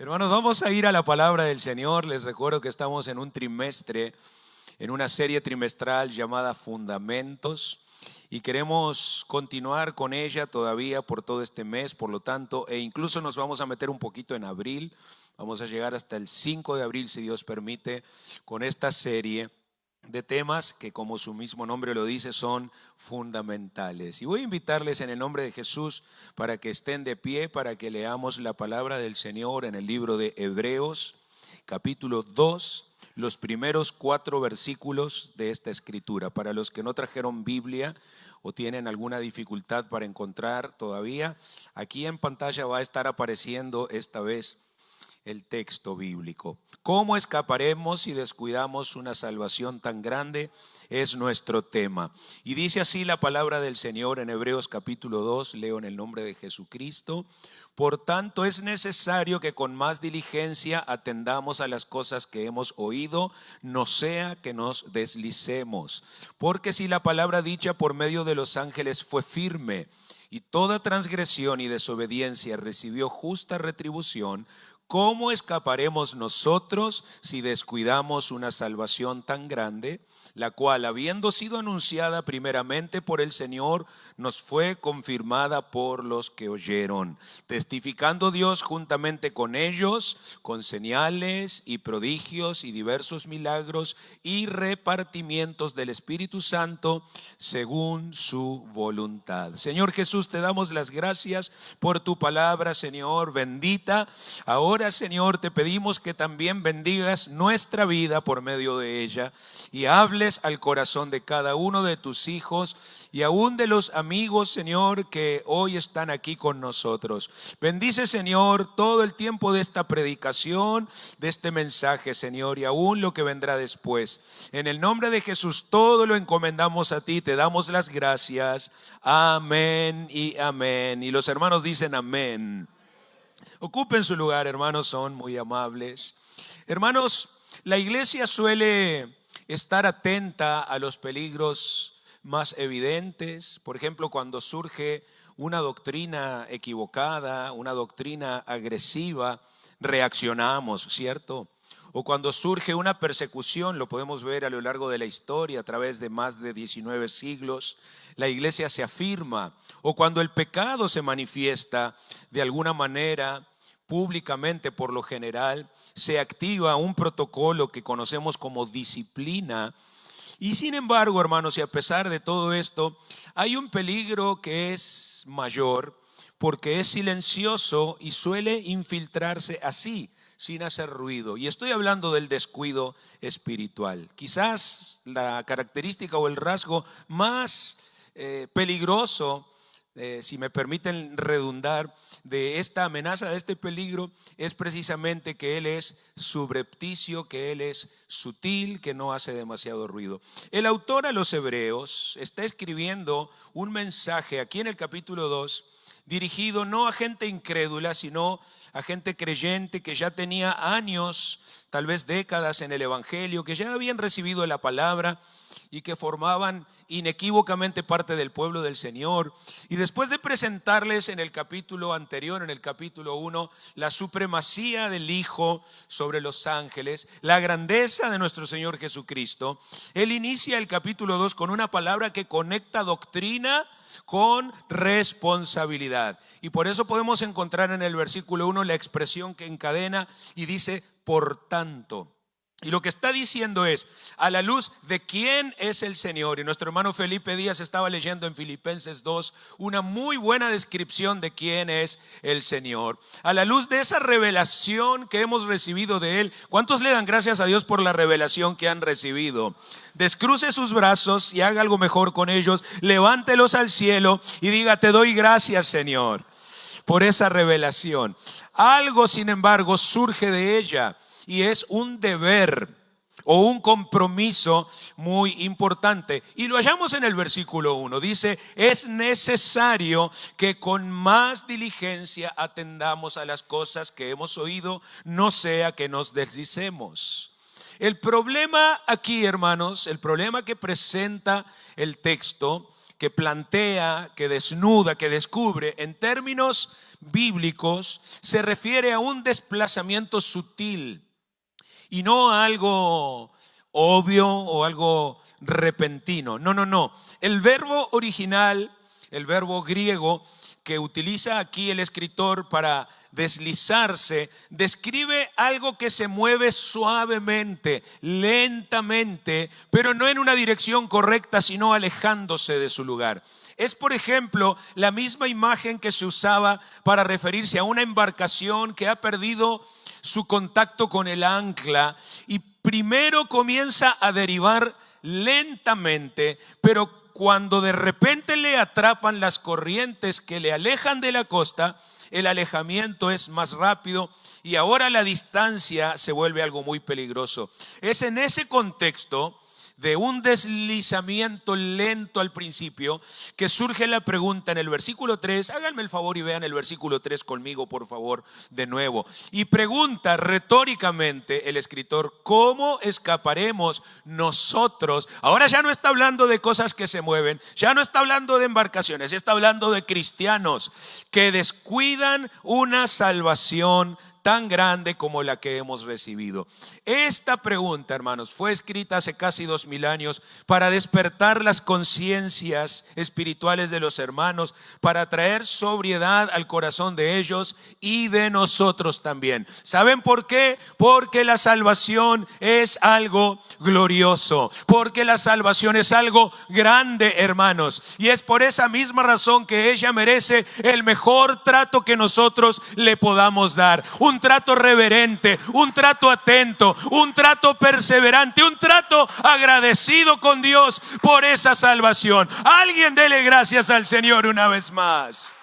Hermanos, vamos a ir a la palabra del Señor. Les recuerdo que estamos en un trimestre, en una serie trimestral llamada Fundamentos, y queremos continuar con ella todavía por todo este mes, por lo tanto, e incluso nos vamos a meter un poquito en abril. Vamos a llegar hasta el 5 de abril, si Dios permite, con esta serie de temas que, como su mismo nombre lo dice, son fundamentales. Y voy a invitarles en el nombre de Jesús para que estén de pie, para que leamos la palabra del Señor en el libro de Hebreos, capítulo 2, los primeros 4 versículos de esta escritura. Para los que no trajeron Biblia o tienen alguna dificultad para encontrar todavía, aquí en pantalla va a estar apareciendo esta vez el texto bíblico. ¿Cómo escaparemos si descuidamos una salvación tan grande? Es nuestro tema. Y dice así la palabra del Señor en Hebreos capítulo 2, leo en el nombre de Jesucristo. Por tanto, es necesario que con más diligencia atendamos a las cosas que hemos oído, no sea que nos deslicemos. Porque si la palabra dicha por medio de los ángeles fue firme, y toda transgresión y desobediencia recibió justa retribución, ¿cómo escaparemos nosotros si descuidamos una salvación tan grande, la cual, habiendo sido anunciada primeramente por el Señor, nos fue confirmada por los que oyeron, testificando Dios juntamente con ellos, con señales y prodigios y diversos milagros y repartimientos del Espíritu Santo según su voluntad? Señor Jesús, te damos las gracias por tu palabra, Señor, bendita. Ahora, Señor, te pedimos que también bendigas nuestra vida por medio de ella y hables al corazón de cada uno de tus hijos y aún de los amigos, Señor, que hoy están aquí con nosotros. Bendice, Señor, todo el tiempo de esta predicación, de este mensaje, Señor, y aún lo que vendrá después. En el nombre de Jesús, todo lo encomendamos a ti, te damos las gracias. Amén y amén. Y los hermanos dicen amén. Ocupen su lugar, hermanos, son muy amables. Hermanos, la iglesia suele estar atenta a los peligros más evidentes. Por ejemplo, cuando surge una doctrina equivocada, una doctrina agresiva, reaccionamos, ¿cierto? O cuando surge una persecución, lo podemos ver a lo largo de la historia, a través de más de 19 siglos, la iglesia se afirma. O cuando el pecado se manifiesta de alguna manera públicamente, por lo general, se activa un protocolo que conocemos como disciplina. Y sin embargo, hermanos, y a pesar de todo esto, hay un peligro que es mayor, porque es silencioso y suele infiltrarse así, sin hacer ruido. Y estoy hablando del descuido espiritual. Quizás la característica o el rasgo más peligroso, si me permiten redundar, de esta amenaza, de este peligro, es precisamente que él es subrepticio, que él es sutil, que no hace demasiado ruido. El autor a los Hebreos está escribiendo un mensaje aquí en el capítulo 2, dirigido no a gente incrédula, sino a gente creyente que ya tenía años, tal vez décadas en el Evangelio, que ya habían recibido la palabra y que formaban inequívocamente parte del pueblo del Señor. Y después de presentarles en el capítulo anterior, en el capítulo 1, la supremacía del Hijo sobre los ángeles, la grandeza de nuestro Señor Jesucristo, él inicia el capítulo 2 con una palabra que conecta doctrina con responsabilidad. Y por eso podemos encontrar en el versículo 1 la expresión que encadena y dice, por tanto. Y lo que está diciendo es, a la luz de quién es el Señor. Y nuestro hermano Felipe Díaz estaba leyendo en Filipenses 2 una muy buena descripción de quién es el Señor. A la luz de esa revelación que hemos recibido de Él, ¿cuántos le dan gracias a Dios por la revelación que han recibido? Descruce sus brazos y haga algo mejor con ellos. Levántelos al cielo y diga, te doy gracias, Señor, por esa revelación. Algo, sin embargo, surge de ella. Y es un deber o un compromiso muy importante. Y lo hallamos en el versículo 1. Dice, es necesario que con más diligencia atendamos a las cosas que hemos oído, no sea que nos deslicemos. El problema aquí, hermanos, el problema que presenta el texto, que plantea, que desnuda, que descubre en términos bíblicos se refiere a un desplazamiento sutil y no a algo obvio o algo repentino. No, no, no. El verbo original, el verbo griego que utiliza aquí el escritor para deslizarse, describe algo que se mueve suavemente, lentamente, pero no en una dirección correcta, sino alejándose de su lugar. Es, por ejemplo, la misma imagen que se usaba para referirse a una embarcación que ha perdido su contacto con el ancla y primero comienza a derivar lentamente, pero cuando de repente le atrapan las corrientes que le alejan de la costa, el alejamiento es más rápido y ahora la distancia se vuelve algo muy peligroso. Es en ese contexto de un deslizamiento lento al principio que surge la pregunta en el versículo 3. Háganme el favor y vean el versículo 3 conmigo, por favor, de nuevo. Y pregunta retóricamente el escritor: ¿cómo escaparemos nosotros? Ahora ya no está hablando de cosas que se mueven, ya no está hablando de embarcaciones, está hablando de cristianos que descuidan una salvación tan grande como la que hemos recibido. Esta pregunta, hermanos, fue escrita hace casi 2000 años para despertar las conciencias espirituales de los hermanos, para traer sobriedad al corazón de ellos y de nosotros también. ¿Saben por qué? Porque la salvación es algo glorioso, porque la salvación es algo grande, hermanos, y es por esa misma razón que ella merece el mejor trato que nosotros le podamos dar. Un trato reverente, un trato atento, un trato perseverante, un trato agradecido con Dios por esa salvación. Alguien dele gracias al Señor una vez más.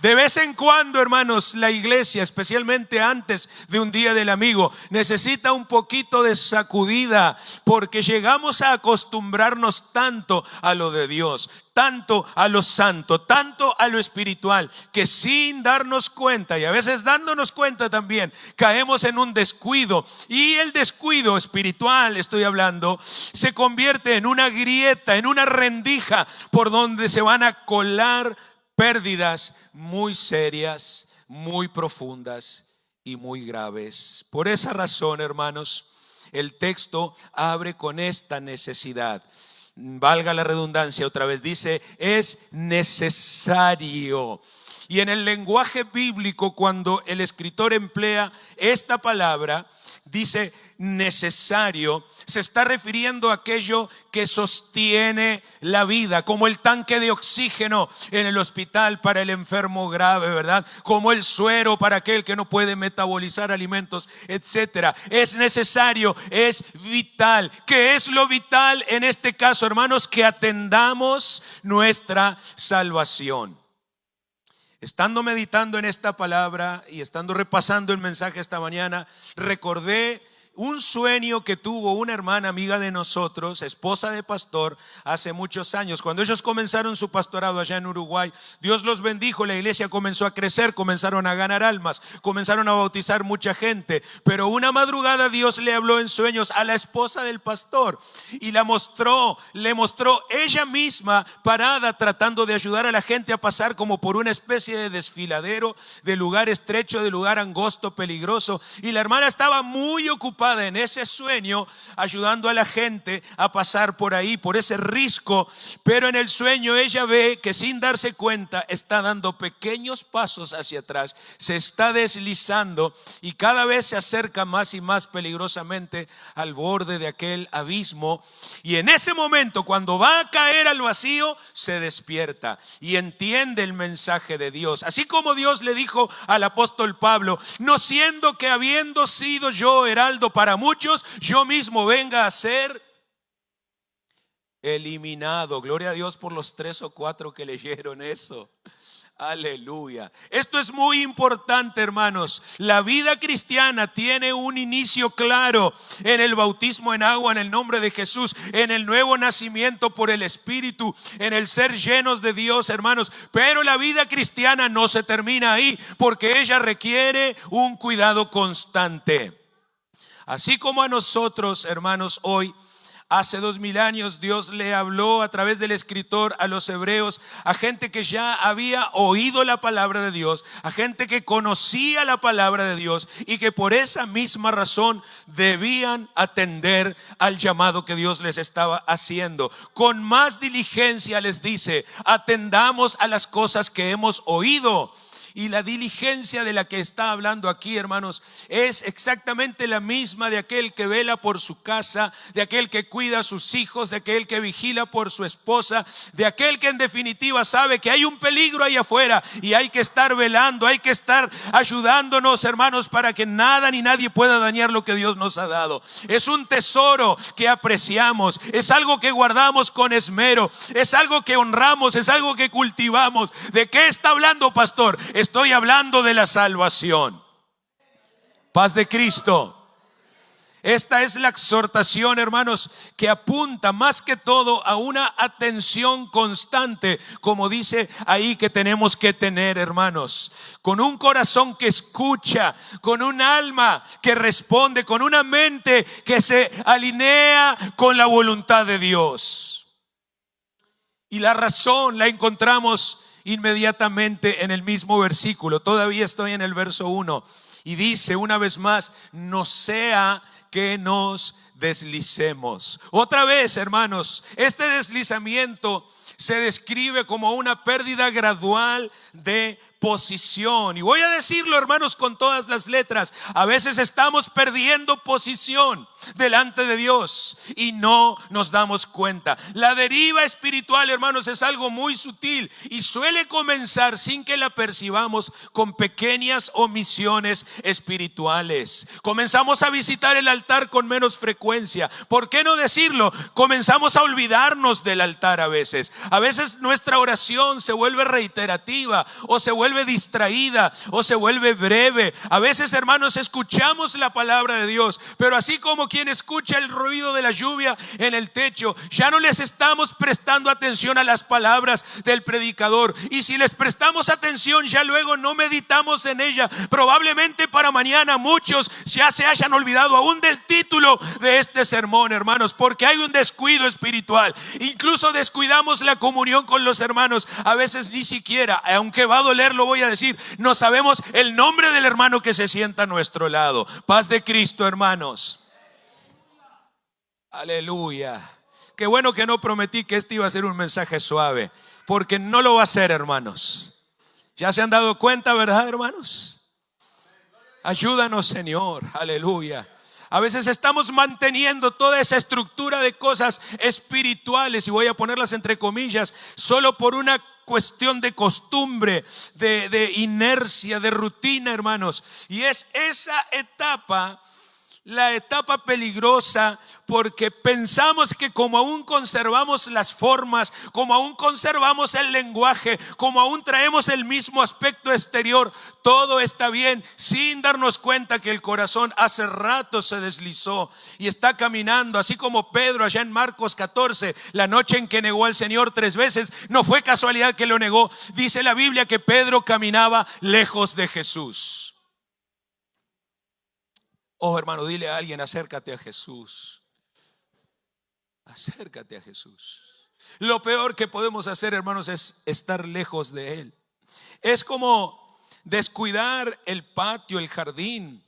De vez en cuando, hermanos, la iglesia, especialmente antes de un día del amigo, necesita un poquito de sacudida, porque llegamos a acostumbrarnos tanto a lo de Dios, tanto a lo santo, tanto a lo espiritual, que sin darnos cuenta, y a veces dándonos cuenta también, caemos en un descuido. Y el descuido espiritual, estoy hablando, se convierte en una grieta, en una rendija por donde se van a colar pérdidas muy serias, muy profundas y muy graves. Por esa razón, hermanos, el texto abre con esta necesidad. Valga la redundancia otra vez, dice: es necesario. Y en el lenguaje bíblico, cuando el escritor emplea esta palabra, dice necesario, se está refiriendo a aquello que sostiene la vida, como el tanque de oxígeno en el hospital para el enfermo grave, ¿verdad? Como el suero para aquel que no puede metabolizar alimentos, etcétera. Es necesario, es vital. ¿Qué es lo vital en este caso, hermanos? Que atendamos nuestra salvación. Estando meditando en esta palabra y estando repasando el mensaje esta mañana, recordé un sueño que tuvo una hermana amiga de nosotros, esposa de pastor, hace muchos años. Cuando ellos comenzaron su pastorado allá en Uruguay, Dios los bendijo, la iglesia comenzó a crecer, comenzaron a ganar almas, comenzaron a bautizar mucha gente. Pero una madrugada Dios le habló en sueños a la esposa del pastor y le mostró ella misma parada tratando de ayudar a la gente a pasar como por una especie de desfiladero, de lugar estrecho, de lugar angosto, peligroso. Y la hermana estaba muy ocupada en ese sueño, ayudando a la gente a pasar por ahí, por ese risco. Pero en el sueño ella ve que sin darse cuenta está dando pequeños pasos hacia atrás, se está deslizando y cada vez se acerca más y más peligrosamente al borde de aquel abismo. Y en ese momento, cuando va a caer al vacío, se despierta y entiende el mensaje de Dios, así como Dios le dijo al apóstol Pablo: no siendo que habiendo sido yo heraldo para muchos, yo mismo venga a ser eliminado. Gloria a Dios por los 3 o 4 que leyeron eso. Aleluya. Esto es muy importante, hermanos. La vida cristiana tiene un inicio claro en el bautismo en agua en el nombre de Jesús, en el nuevo nacimiento por el Espíritu, en el ser llenos de Dios, hermanos. Pero la vida cristiana no se termina ahí, porque ella requiere un cuidado constante. Así como a nosotros, hermanos, hoy Hace 2000 años Dios le habló a través del escritor a los hebreos, a gente que ya había oído la palabra de Dios, a gente que conocía la palabra de Dios y que por esa misma razón debían atender al llamado que Dios les estaba haciendo. Con más diligencia les dice: atendamos a las cosas que hemos oído. Y la diligencia de la que está hablando aquí, hermanos, es exactamente la misma de aquel que vela por su casa, de aquel que cuida a sus hijos, de aquel que vigila por su esposa, de aquel que en definitiva sabe que hay un peligro ahí afuera y hay que estar velando, hay que estar ayudándonos, hermanos, para que nada ni nadie pueda dañar lo que Dios nos ha dado. Es un tesoro que apreciamos, es algo que guardamos con esmero, es algo que honramos, es algo que cultivamos. ¿De qué está hablando, pastor? Estoy hablando de la salvación. Paz de Cristo. Esta es la exhortación, hermanos, que apunta más que todo a una atención constante, como dice ahí, que tenemos que tener, hermanos, con un corazón que escucha, con un alma que responde, con una mente que se alinea con la voluntad de Dios. Y la razón la encontramos inmediatamente en el mismo versículo. Todavía estoy en el verso 1 y dice una vez más: no sea que nos deslicemos. Otra vez, hermanos, este deslizamiento se describe como una pérdida gradual de posición. Y voy a decirlo, hermanos, con todas las letras: a veces estamos perdiendo posición delante de Dios y no nos damos cuenta. La deriva espiritual, hermanos, es algo muy sutil y suele comenzar sin que la percibamos, con pequeñas omisiones espirituales. Comenzamos a visitar el altar con menos frecuencia. ¿Por qué no decirlo? Comenzamos a olvidarnos del altar a veces. A veces nuestra oración se vuelve reiterativa, o se vuelve distraída, o se vuelve breve. A veces, hermanos, escuchamos la palabra de Dios, pero así como quien escucha el ruido de la lluvia en el techo, ya no les estamos prestando atención a las palabras del predicador. Y si les prestamos atención, ya luego no meditamos en ella. Probablemente para mañana muchos ya se hayan olvidado aún del título de este sermón, hermanos, porque hay un descuido espiritual. Incluso descuidamos la comunión con los hermanos. A veces ni siquiera, aunque va a doler, lo voy a decir, no sabemos el nombre del hermano que se sienta a nuestro lado. Paz de Cristo, hermanos. Aleluya. Qué bueno que no prometí que este iba a ser un mensaje suave, porque no lo va a ser, hermanos. ¿Ya se han dado cuenta, verdad, hermanos? Ayúdanos, Señor. Aleluya. A veces estamos manteniendo toda esa estructura de cosas espirituales, y voy a ponerlas entre comillas, solo por una cuestión de costumbre, de inercia, de rutina, hermanos. Y es esa etapa, la etapa peligrosa, porque pensamos que como aún conservamos las formas, como aún conservamos el lenguaje, como aún traemos el mismo aspecto exterior, todo está bien, sin darnos cuenta que el corazón hace rato se deslizó y está caminando, así como Pedro allá en Marcos 14, la noche en que negó al Señor 3 veces. No fue casualidad que lo negó. Dice la Biblia que Pedro caminaba lejos de Jesús. Oh, hermano, dile a alguien: acércate a Jesús. Acércate a Jesús. Lo peor que podemos hacer, hermanos, es estar lejos de Él. Es como descuidar el patio, el jardín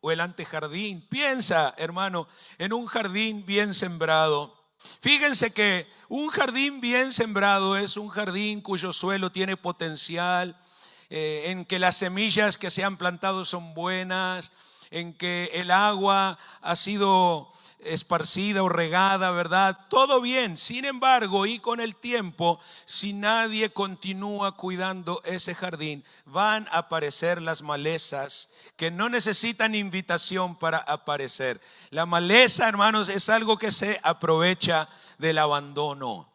o el antejardín. Piensa, hermano, en un jardín bien sembrado. Fíjense que un jardín bien sembrado es un jardín cuyo suelo tiene potencial, en que las semillas que se han plantado son buenas, en que el agua ha sido esparcida o regada, ¿verdad? Todo bien. Sin embargo, y con el tiempo, si nadie continúa cuidando ese jardín, van a aparecer las malezas que no necesitan invitación para aparecer. La maleza, hermanos, es algo que se aprovecha del abandono.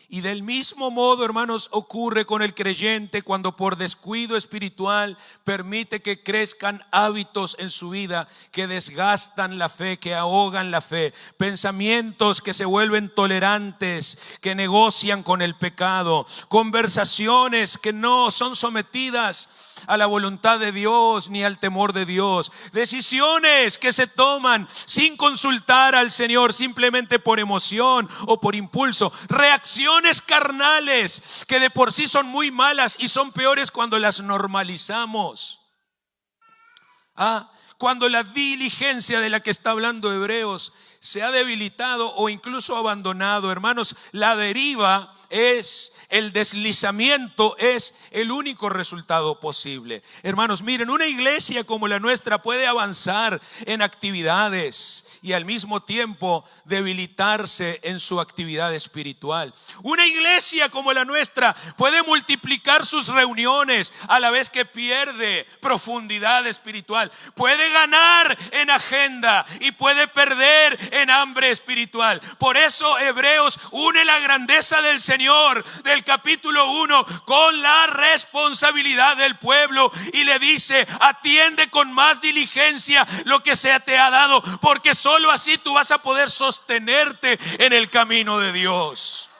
Y del mismo modo, hermanos, ocurre con el creyente cuando por descuido espiritual permite que crezcan hábitos en su vida que desgastan la fe, que ahogan la fe, pensamientos que se vuelven tolerantes, que negocian con el pecado, conversaciones que no son sometidas a la voluntad de Dios ni al temor de Dios, decisiones que se toman sin consultar al Señor, simplemente por emoción o por impulso, reacciones carnales que de por sí son muy malas y son peores cuando las normalizamos. Cuando la diligencia de la que está hablando Hebreos se ha debilitado o incluso abandonado, hermanos, la deriva es el deslizamiento, es el único resultado posible. Hermanos, miren, una iglesia como la nuestra puede avanzar en actividades y al mismo tiempo debilitarse en su actividad espiritual. Una iglesia como la nuestra puede multiplicar sus reuniones a la vez que pierde profundidad espiritual. Puede ganar en agenda y puede perder en hambre espiritual. Por eso Hebreos une la grandeza del Señor del capítulo 1 con la responsabilidad del pueblo y le dice: atiende con más diligencia lo que se te ha dado, porque solo así tú vas a poder sostenerte en el camino de Dios.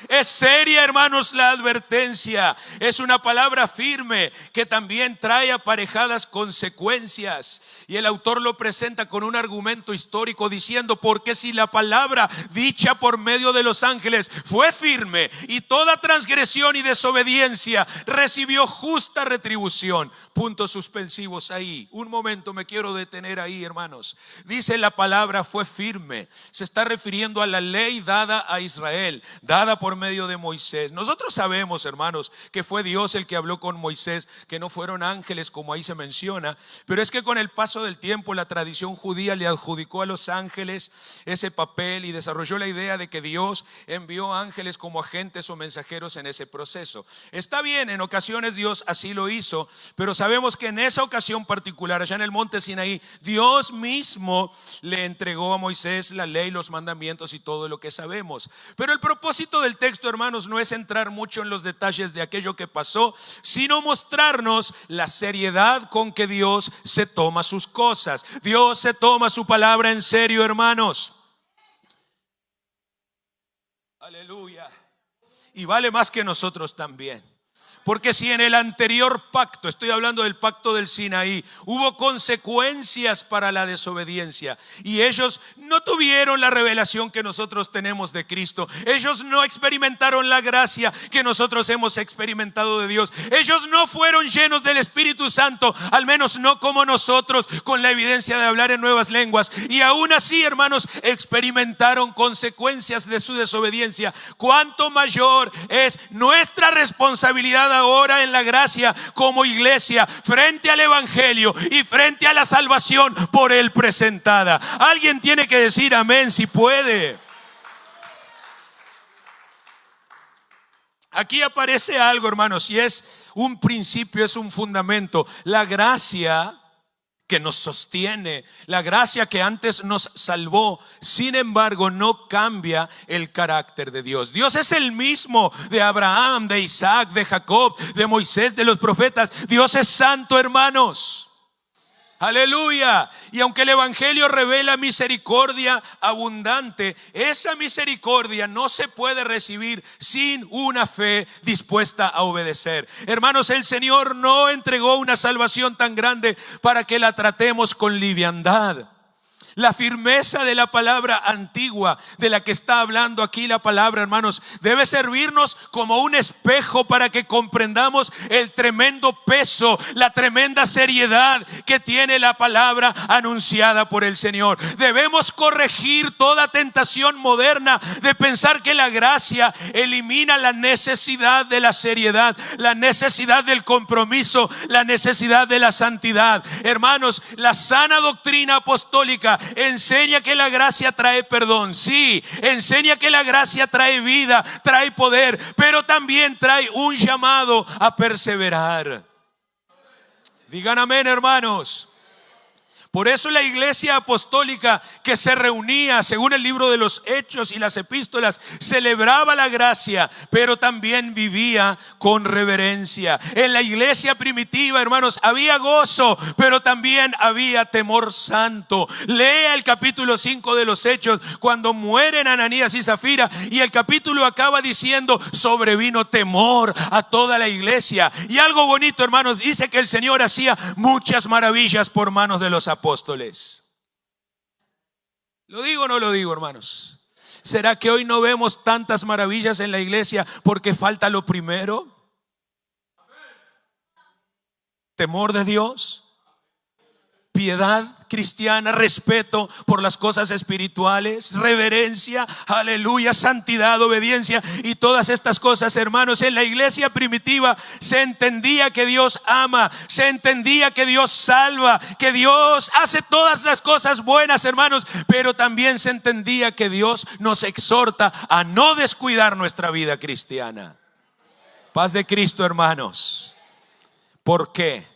Es seria, hermanos, la advertencia. Es una palabra firme que también trae aparejadas consecuencias. Y el autor lo presenta con un argumento histórico diciendo: porque si la palabra dicha por medio de los ángeles fue firme y toda transgresión y desobediencia recibió justa retribución. Puntos suspensivos ahí. Un momento, me quiero detener ahí, hermanos. Dice la palabra fue firme. Se está refiriendo a la ley dada a Israel, dada por medio de Moisés. Nosotros sabemos, hermanos, que fue Dios el que habló con Moisés, que no fueron ángeles como ahí se menciona, pero es que con el paso del tiempo la tradición judía le adjudicó a los ángeles ese papel y desarrolló la idea de que Dios envió ángeles como agentes o mensajeros en ese proceso. Está bien, en ocasiones Dios así lo hizo, pero sabemos que en esa ocasión particular, allá en el monte Sinaí, Dios mismo le entregó a Moisés la ley, los mandamientos y todo lo que sabemos. Pero el propósito del texto, hermanos, no es entrar mucho en los detalles de aquello que pasó, sino mostrarnos la seriedad con que Dios se toma sus cosas. Dios se toma su palabra en serio, hermanos. Aleluya. Y vale más que nosotros también. Porque si en el anterior pacto, estoy hablando del pacto del Sinaí, hubo consecuencias para la desobediencia y ellos no tuvieron la revelación que nosotros tenemos de Cristo, ellos no experimentaron la gracia que nosotros hemos experimentado de Dios, ellos no fueron llenos del Espíritu Santo, al menos no como nosotros, con la evidencia de hablar en nuevas lenguas, y aún así, hermanos, experimentaron consecuencias de su desobediencia. ¿Cuánto mayor es nuestra responsabilidad ahora en la gracia como iglesia frente al evangelio y frente a la salvación por él presentada? Alguien tiene que decir amén si puede. Aquí aparece algo, hermanos, y es un principio, es un fundamento. La gracia que nos sostiene, la gracia que antes nos salvó, sin embargo no cambia el carácter de Dios. Dios es el mismo de Abraham, de Isaac, de Jacob, de Moisés, de los profetas. Dios es santo, hermanos. Aleluya. Y aunque el evangelio revela misericordia abundante, esa misericordia no se puede recibir sin una fe dispuesta a obedecer. Hermanos, el Señor no entregó una salvación tan grande para que la tratemos con liviandad. La firmeza de la palabra antigua de la que está hablando aquí la palabra, hermanos, debe servirnos como un espejo para que comprendamos el tremendo peso, la tremenda seriedad que tiene la palabra anunciada por el Señor. Debemos corregir toda tentación moderna de pensar que la gracia elimina la necesidad de la seriedad, la necesidad del compromiso, la necesidad de la santidad. Hermanos, la sana doctrina apostólica enseña que la gracia trae perdón, sí, enseña que la gracia trae vida, trae poder, pero también trae un llamado a perseverar. Digan amén, hermanos. Por eso la iglesia apostólica que se reunía, según el libro de los Hechos y las epístolas, celebraba la gracia, pero también vivía con reverencia. En la iglesia primitiva, hermanos, había gozo, pero también había temor santo. Lea el capítulo 5 de los Hechos, cuando mueren Ananías y Zafira, y el capítulo acaba diciendo: sobrevino temor a toda la iglesia. Y algo bonito, hermanos, dice que el Señor hacía muchas maravillas por manos de los apóstoles. ¿Lo digo o no lo digo, hermanos? ¿Será que hoy no vemos tantas maravillas en la iglesia porque falta lo primero? Temor de Dios, piedad cristiana, respeto por las cosas espirituales, reverencia, aleluya, santidad, obediencia y todas estas cosas, hermanos. En la iglesia primitiva se entendía que Dios ama, se entendía que Dios salva, que Dios hace todas las cosas buenas, hermanos, pero también se entendía que Dios nos exhorta a no descuidar nuestra vida cristiana. Paz de Cristo, hermanos. ¿Por qué?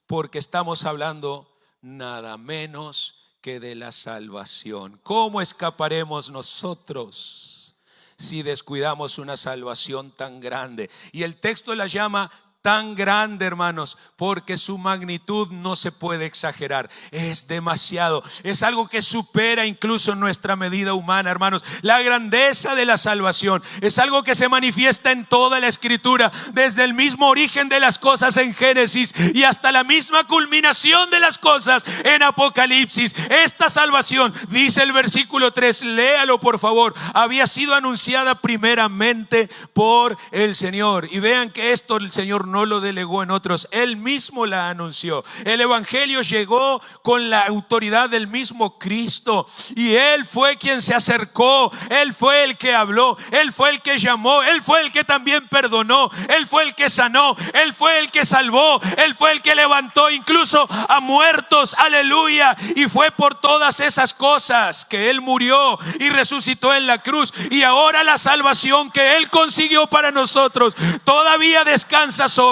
Porque estamos hablando nada menos que de la salvación. ¿Cómo escaparemos nosotros si descuidamos una salvación tan grande? Y el texto la llama tan grande, hermanos, porque su magnitud no se puede exagerar. Es demasiado, es algo que supera incluso nuestra medida humana, hermanos. La grandeza de la salvación es algo que se manifiesta en toda la escritura, desde el mismo origen de las cosas en Génesis y hasta la misma culminación de las cosas en Apocalipsis. Esta salvación, dice el versículo 3, léalo por favor, había sido anunciada primeramente por el Señor. Y vean que esto el Señor no lo delegó en otros, Él mismo la anunció. El evangelio llegó con la autoridad del mismo Cristo, y Él fue quien se acercó, Él fue el que habló, Él fue el que llamó, Él fue el que también perdonó, Él fue el que sanó, Él fue el que salvó, Él fue el que levantó incluso a muertos, aleluya. Y fue por todas esas cosas que Él murió y resucitó en la cruz, y ahora la salvación que Él consiguió para nosotros todavía descansa sobre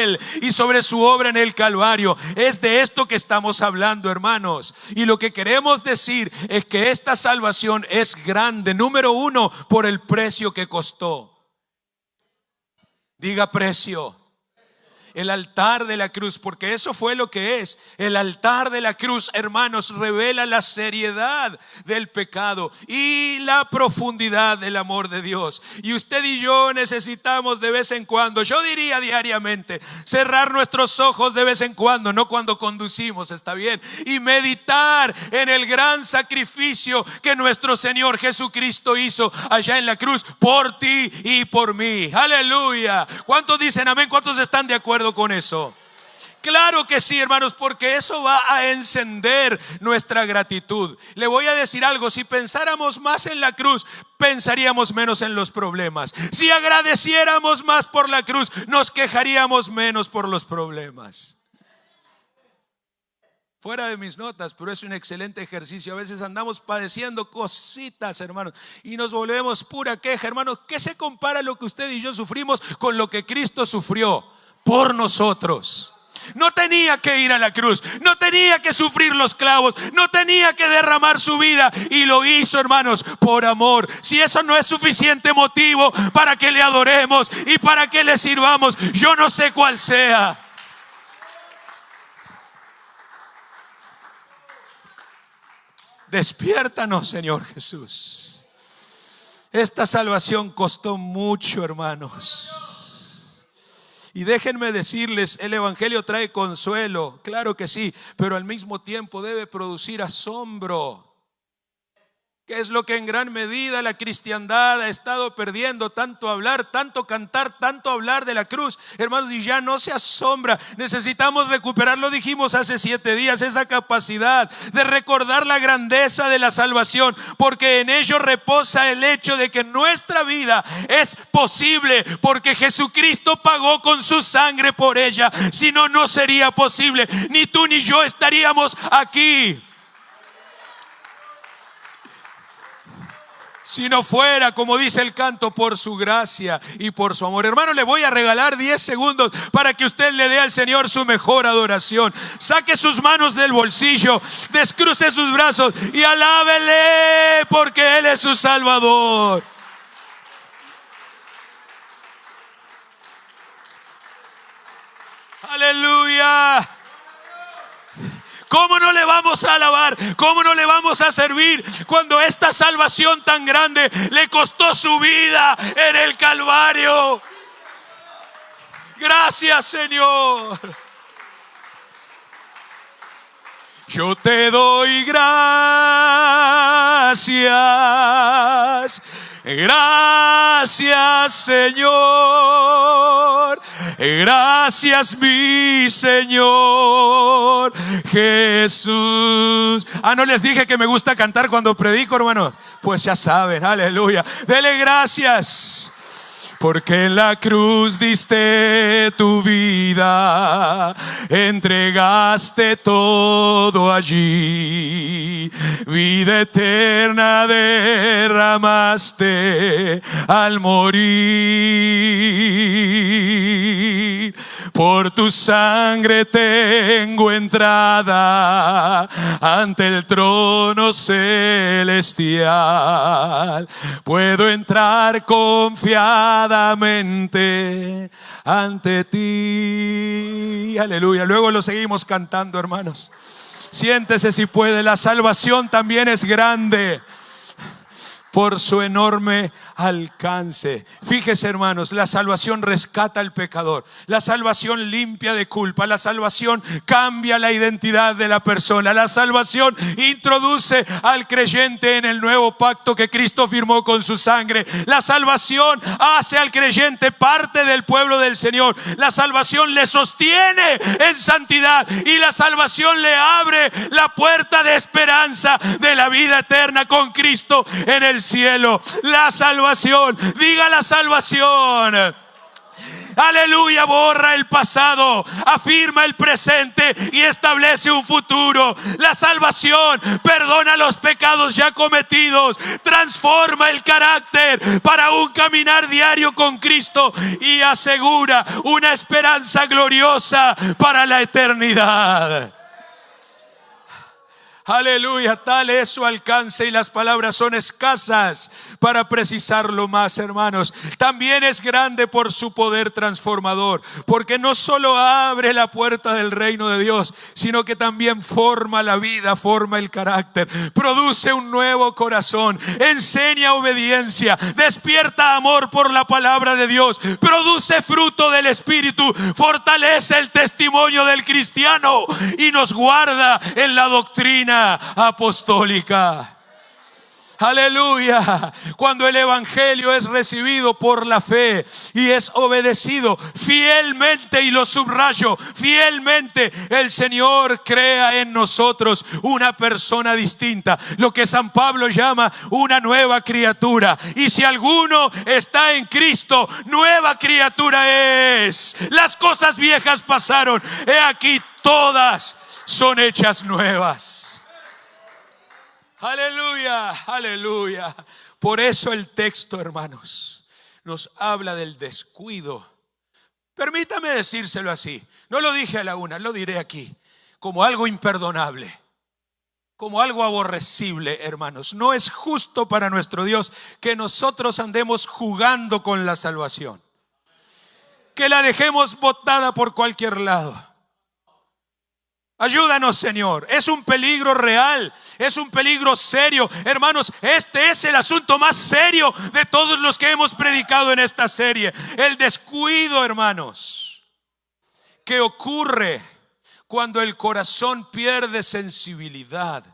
Él y sobre su obra en el Calvario. Es de esto que estamos hablando, hermanos, y lo que queremos decir es que esta salvación es grande, número uno, por el precio que costó. Diga precio. El altar de la cruz, porque eso fue lo que es. El altar de la cruz, hermanos, revela la seriedad del pecado y la profundidad del amor de Dios. Y usted y yo necesitamos de vez en cuando, yo diría diariamente, cerrar nuestros ojos de vez en cuando, no cuando conducimos, está bien, y meditar en el gran sacrificio que nuestro Señor Jesucristo hizo allá en la cruz por ti y por mí. Aleluya. ¿Cuántos dicen amén? ¿Cuántos están de acuerdo con eso? Claro que sí, hermanos, porque eso va a encender nuestra gratitud. Le voy a decir algo: si pensáramos más en la cruz, pensaríamos menos en los problemas. Si agradeciéramos más por la cruz, nos quejaríamos menos por los problemas. Fuera de mis notas, pero es un excelente ejercicio. A veces andamos padeciendo cositas, hermanos, y nos volvemos pura queja, hermanos. ¿Qué se compara lo que usted y yo sufrimos con lo que Cristo sufrió por nosotros? No tenía que ir a la cruz, no tenía que sufrir los clavos, no tenía que derramar su vida, y lo hizo, hermanos, por amor. Si eso no es suficiente motivo para que le adoremos y para que le sirvamos, yo no sé cuál sea. Despiértanos, Señor Jesús. Esta salvación costó mucho, hermanos. Y déjenme decirles, el evangelio trae consuelo, claro que sí, pero al mismo tiempo debe producir asombro. ¿Qué es lo que en gran medida la cristiandad ha estado perdiendo? Tanto hablar, tanto cantar, tanto hablar de la cruz, hermanos, y ya no se asombra. Necesitamos recuperar, lo dijimos hace 7 días, esa capacidad de recordar la grandeza de la salvación, porque en ello reposa el hecho de que nuestra vida es posible porque Jesucristo pagó con su sangre por ella. Si no, no sería posible, ni tú ni yo estaríamos aquí. Si no fuera, como dice el canto, por su gracia y por su amor. Hermano, le voy a regalar 10 segundos para que usted le dé al Señor su mejor adoración. Saque sus manos del bolsillo, descruce sus brazos y alábele, porque Él es su Salvador. Aleluya. ¿Cómo no le vamos a alabar? ¿Cómo no le vamos a servir cuando esta salvación tan grande le costó su vida en el Calvario? Gracias, Señor. Yo te doy gracias. Gracias, Señor. Gracias, mi Señor Jesús. No les dije que me gusta cantar cuando predico, hermanos. Pues ya saben, aleluya. Dele gracias. Porque en la cruz diste tu vida, entregaste todo allí, vida eterna derramaste al morir. Por tu sangre tengo entrada ante el trono celestial. Puedo entrar confiadamente ante ti. Aleluya. Luego lo seguimos cantando, hermanos. Siéntese si puede. La salvación también es grande por su enorme alcance. Fíjese, hermanos, la salvación rescata al pecador, la salvación limpia de culpa, la salvación cambia la identidad de la persona, la salvación introduce al creyente en el nuevo pacto que Cristo firmó con su sangre, la salvación hace al creyente parte del pueblo del Señor, la salvación le sostiene en santidad y la salvación le abre la puerta de esperanza de la vida eterna con Cristo en el cielo. La salvación, diga la salvación. Aleluya, borra el pasado, afirma el presente y establece un futuro. La salvación perdona los pecados ya cometidos, transforma el carácter para un caminar diario con Cristo y asegura una esperanza gloriosa para la eternidad. Aleluya, tal es su alcance y las palabras son escasas para precisarlo más, hermanos. También es grande por su poder transformador, porque no solo abre la puerta del reino de Dios, sino que también forma la vida, forma el carácter, produce un nuevo corazón, enseña obediencia, despierta amor por la palabra de Dios, produce fruto del Espíritu, fortalece el testimonio del cristiano y nos guarda en la doctrina apostólica. Aleluya. Cuando el evangelio es recibido por la fe y es obedecido fielmente, y lo subrayo, fielmente, el Señor crea en nosotros una persona distinta, lo que San Pablo llama una nueva criatura. Y si alguno está en Cristo, nueva criatura es. Las cosas viejas pasaron, he aquí todas son hechas nuevas. Aleluya, aleluya. Por eso el texto, hermanos, nos habla del descuido. Permítame decírselo así. No lo dije a la una, lo diré aquí. Como algo imperdonable, como algo aborrecible, hermanos. No es justo para nuestro Dios que nosotros andemos jugando con la salvación, que la dejemos botada por cualquier lado. Ayúdanos, Señor. Es un peligro real, es un peligro serio. Hermanos, este es el asunto más serio de todos los que hemos predicado en esta serie. El descuido, hermanos, que ocurre cuando el corazón pierde sensibilidad,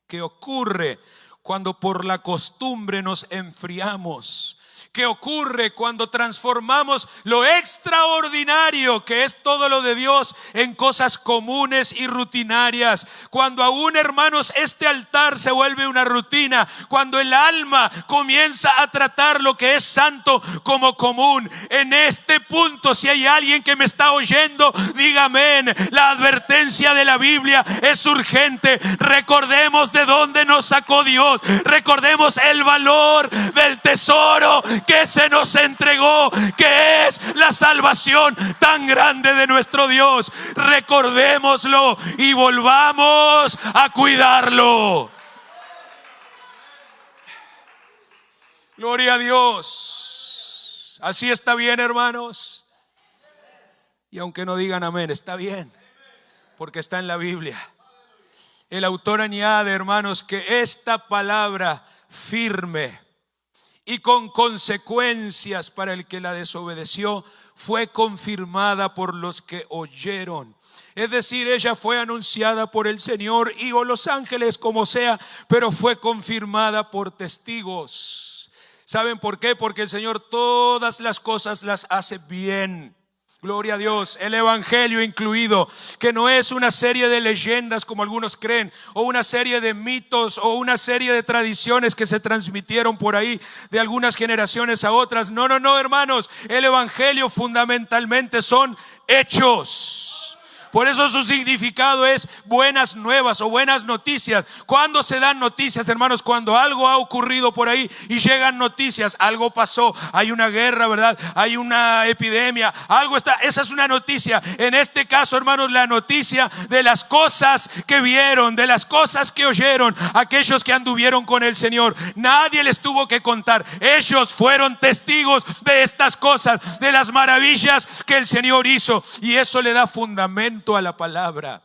que ocurre cuando por la costumbre nos enfriamos, que ocurre cuando transformamos lo extraordinario, que es todo lo de Dios, en cosas comunes y rutinarias. Cuando aún, hermanos, este altar se vuelve una rutina, cuando el alma comienza a tratar lo que es santo como común. En este punto, si hay alguien que me está oyendo, diga amén. La advertencia de la Biblia es urgente. Recordemos de dónde nos sacó Dios. Recordemos el valor del tesoro que se nos entregó, que es la salvación tan grande de nuestro Dios. Recordémoslo y volvamos a cuidarlo. Gloria a Dios. Así está bien, hermanos. Y aunque no digan amén, está bien, porque está en la Biblia. El autor añade, hermanos, que esta palabra firme y con consecuencias para el que la desobedeció fue confirmada por los que oyeron. Es decir, ella fue anunciada por el Señor y o los ángeles, como sea, pero fue confirmada por testigos. ¿Saben por qué? Porque el Señor todas las cosas las hace bien. Gloria a Dios, el evangelio incluido, que no es una serie de leyendas como algunos creen, o una serie de mitos, o una serie de tradiciones que se transmitieron por ahí de algunas generaciones a otras. No, hermanos, el evangelio fundamentalmente son hechos. Por eso su significado es buenas nuevas o buenas noticias. ¿Cuándo se dan noticias, hermanos? Cuando algo ha ocurrido por ahí y llegan noticias. Algo pasó, hay una guerra, ¿verdad? Hay una epidemia, algo está. Esa es una noticia. En este caso, hermanos, la noticia de las cosas que vieron, de las cosas que oyeron aquellos que anduvieron con el Señor. Nadie les tuvo que contar. Ellos fueron testigos de estas cosas, de las maravillas que el Señor hizo. Y eso le da fundamento a la palabra.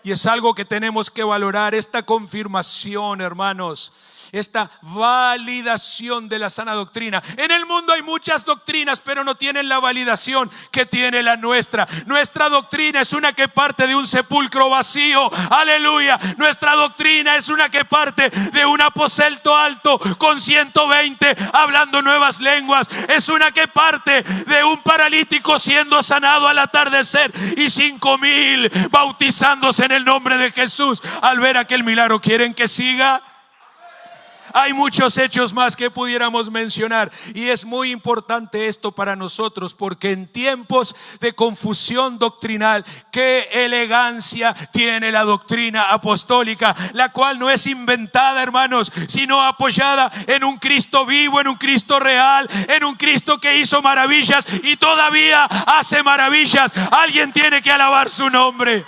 Y es algo que tenemos que valorar, esta confirmación, hermanos, esta validación de la sana doctrina. En el mundo hay muchas doctrinas, pero no tienen la validación que tiene la nuestra. Nuestra doctrina es una que parte de un sepulcro vacío. Aleluya. Nuestra doctrina es una que parte de un aposento alto con 120 hablando nuevas lenguas. Es una que parte de un paralítico siendo sanado al atardecer y 5,000 bautizándose en el nombre de Jesús al ver aquel milagro. ¿Quieren que siga? Hay muchos hechos más que pudiéramos mencionar, y es muy importante esto para nosotros, porque en tiempos de confusión doctrinal, qué elegancia tiene la doctrina apostólica, la cual no es inventada, hermanos, sino apoyada en un Cristo vivo, en un Cristo real, en un Cristo que hizo maravillas y todavía hace maravillas. Alguien tiene que alabar su nombre.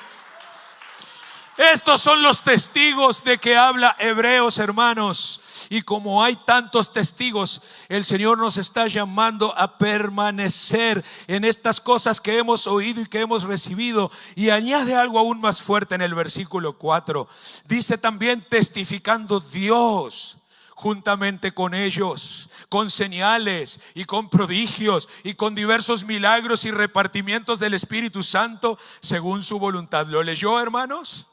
Estos son los testigos de que habla Hebreos, hermanos. Y como hay tantos testigos, el Señor nos está llamando a permanecer en estas cosas que hemos oído y que hemos recibido. Y añade algo aún más fuerte en el versículo 4. Dice también: testificando Dios juntamente con ellos, con señales y con prodigios y con diversos milagros y repartimientos del Espíritu Santo según su voluntad. ¿Lo leyó, hermanos?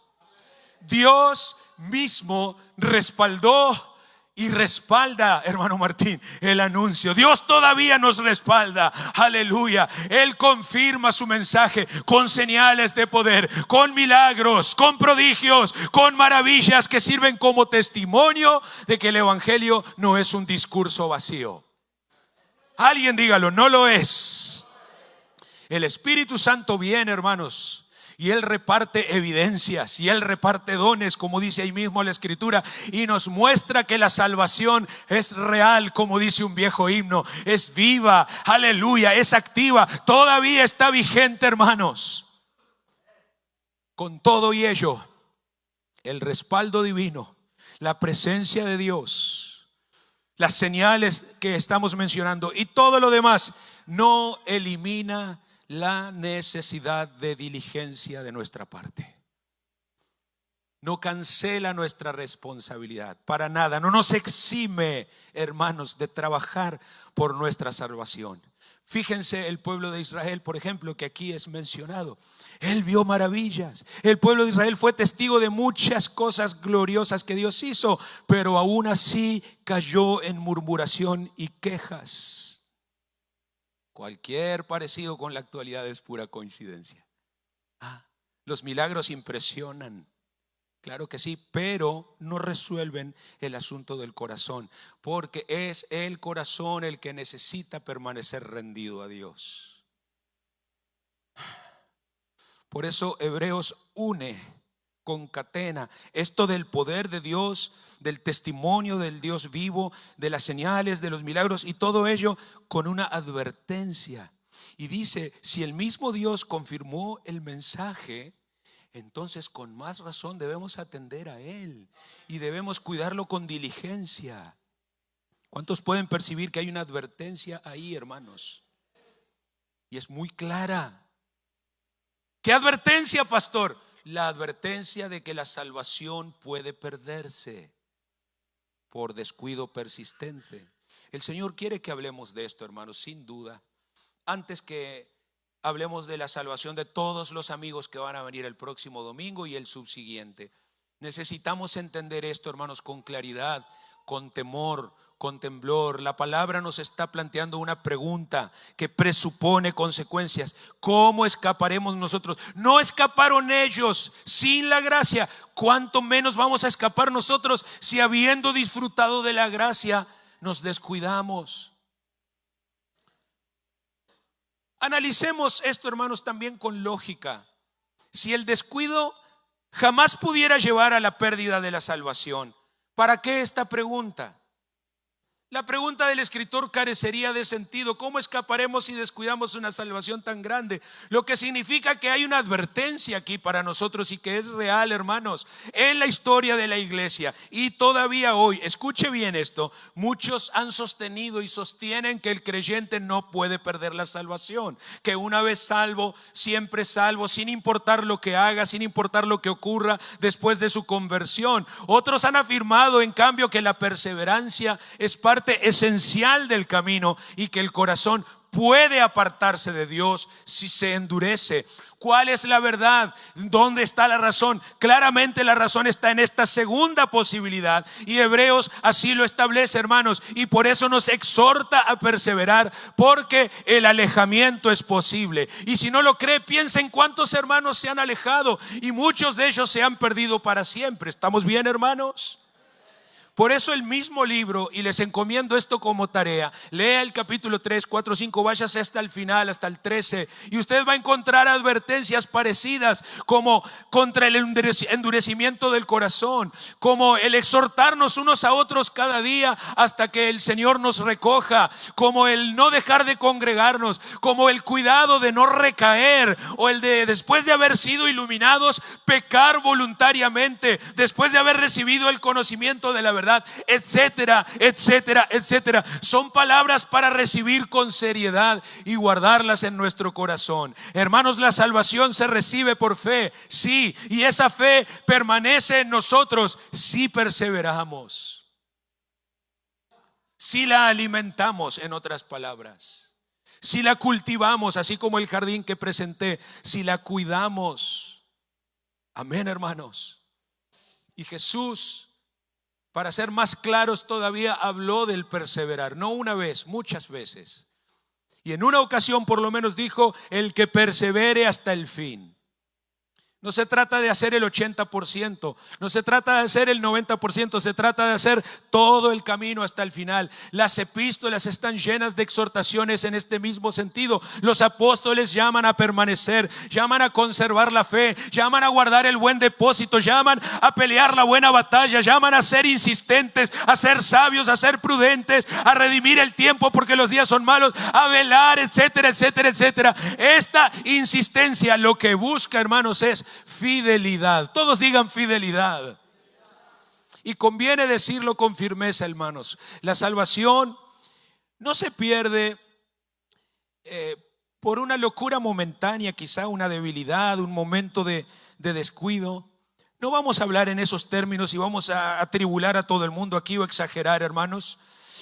Dios mismo respaldó y respalda, hermano Martín, el anuncio. Dios todavía nos respalda. Aleluya. Él confirma su mensaje con señales de poder, con milagros, con prodigios, con maravillas que sirven como testimonio de que el evangelio no es un discurso vacío. Alguien dígalo: no lo es. El Espíritu Santo viene, hermanos, y Él reparte evidencias y Él reparte dones, como dice ahí mismo la Escritura, y nos muestra que la salvación es real, como dice un viejo himno, es viva, aleluya, es activa, todavía está vigente, hermanos. Con todo y ello, el respaldo divino, la presencia de Dios, las señales que estamos mencionando y todo lo demás no elimina la necesidad de diligencia de nuestra parte. No cancela nuestra responsabilidad para nada. No nos exime, hermanos, de trabajar por nuestra salvación. Fíjense el pueblo de Israel, por ejemplo, que aquí es mencionado. Él vio maravillas. El pueblo de Israel fue testigo de muchas cosas gloriosas que Dios hizo, pero aún así cayó en murmuración y quejas. Cualquier parecido con la actualidad es pura coincidencia. Los milagros impresionan, claro que sí, pero no resuelven el asunto del corazón, porque es el corazón el que necesita permanecer rendido a Dios. Por eso Hebreos concatena esto del poder de Dios, del testimonio del Dios vivo, de las señales, de los milagros y todo ello con una advertencia. Y dice, si el mismo Dios confirmó el mensaje, entonces con más razón debemos atender a Él y debemos cuidarlo con diligencia. ¿Cuántos pueden percibir que hay una advertencia ahí, hermanos? Y es muy clara. ¿Qué advertencia, pastor? La advertencia de que la salvación puede perderse por descuido persistente. El Señor quiere que hablemos de esto, hermanos, sin duda. Antes que hablemos de la salvación de todos los amigos que van a venir el próximo domingo y el subsiguiente, necesitamos entender esto, hermanos, con claridad, con temor, con temblor. La palabra nos está planteando una pregunta que presupone consecuencias. ¿Cómo escaparemos nosotros? No escaparon ellos sin la gracia. ¿Cuánto menos vamos a escapar nosotros si habiendo disfrutado de la gracia nos descuidamos? Analicemos esto, hermanos, también con lógica. Si el descuido jamás pudiera llevar a la pérdida de la salvación, ¿para qué esta pregunta? La pregunta del escritor carecería de sentido. ¿Cómo escaparemos si descuidamos una salvación tan grande? Lo que significa que hay una advertencia aquí para nosotros y que es real, hermanos, en la historia de la iglesia. Y todavía hoy, escuche bien esto, muchos han sostenido y sostienen que el creyente no puede perder la salvación, que una vez salvo, siempre salvo, sin importar lo que haga, sin importar lo que ocurra después de su conversión. Otros han afirmado, en cambio, que la perseverancia es parte esencial del camino y que el corazón puede apartarse de Dios si se endurece. ¿Cuál es la verdad? ¿Dónde está la razón? Claramente la razón está en esta segunda posibilidad, y Hebreos así lo establece, hermanos, y por eso nos exhorta a perseverar, porque el alejamiento es posible. Y si no lo cree, piensen cuántos hermanos se han alejado y muchos de ellos se han perdido para siempre. ¿Estamos bien, hermanos? Por eso el mismo libro, y les encomiendo esto como tarea, lea el capítulo 3, 4, 5, váyase hasta el final, hasta el 13, y usted va a encontrar advertencias parecidas, como contra el endurecimiento del corazón, como el exhortarnos unos a otros cada día hasta que el Señor nos recoja, como el no dejar de congregarnos, como el cuidado de no recaer, o el de, después de haber sido iluminados, pecar voluntariamente, después de haber recibido el conocimiento de la verdad, etcétera, etcétera, etcétera. Son palabras para recibir con seriedad y guardarlas en nuestro corazón. Hermanos, la salvación se recibe por fe, sí, y esa fe permanece en nosotros si perseveramos, si la alimentamos, en otras palabras, si la cultivamos, así como el jardín que presenté, si la cuidamos. Amén, hermanos. Y Jesús, para ser más claros todavía, habló del perseverar, no una vez, muchas veces. Y en una ocasión por lo menos dijo: el que persevere hasta el fin. No se trata de hacer el 80%, no se trata de hacer el 90%, se trata de hacer todo el camino hasta el final. Las epístolas están llenas de exhortaciones en este mismo sentido. Los apóstoles llaman a permanecer, llaman a conservar la fe, llaman a guardar el buen depósito, llaman a pelear la buena batalla, llaman a ser insistentes, a ser sabios, a ser prudentes, a redimir el tiempo porque los días son malos, a velar, etcétera, etcétera, etcétera. Esta insistencia lo que busca, hermanos, es fidelidad. Todos digan fidelidad. Y conviene decirlo con firmeza, hermanos. La salvación no se pierde por una locura momentánea, quizá una debilidad, un momento de descuido. No vamos a hablar en esos términos y vamos a atribular a todo el mundo aquí o exagerar, hermanos.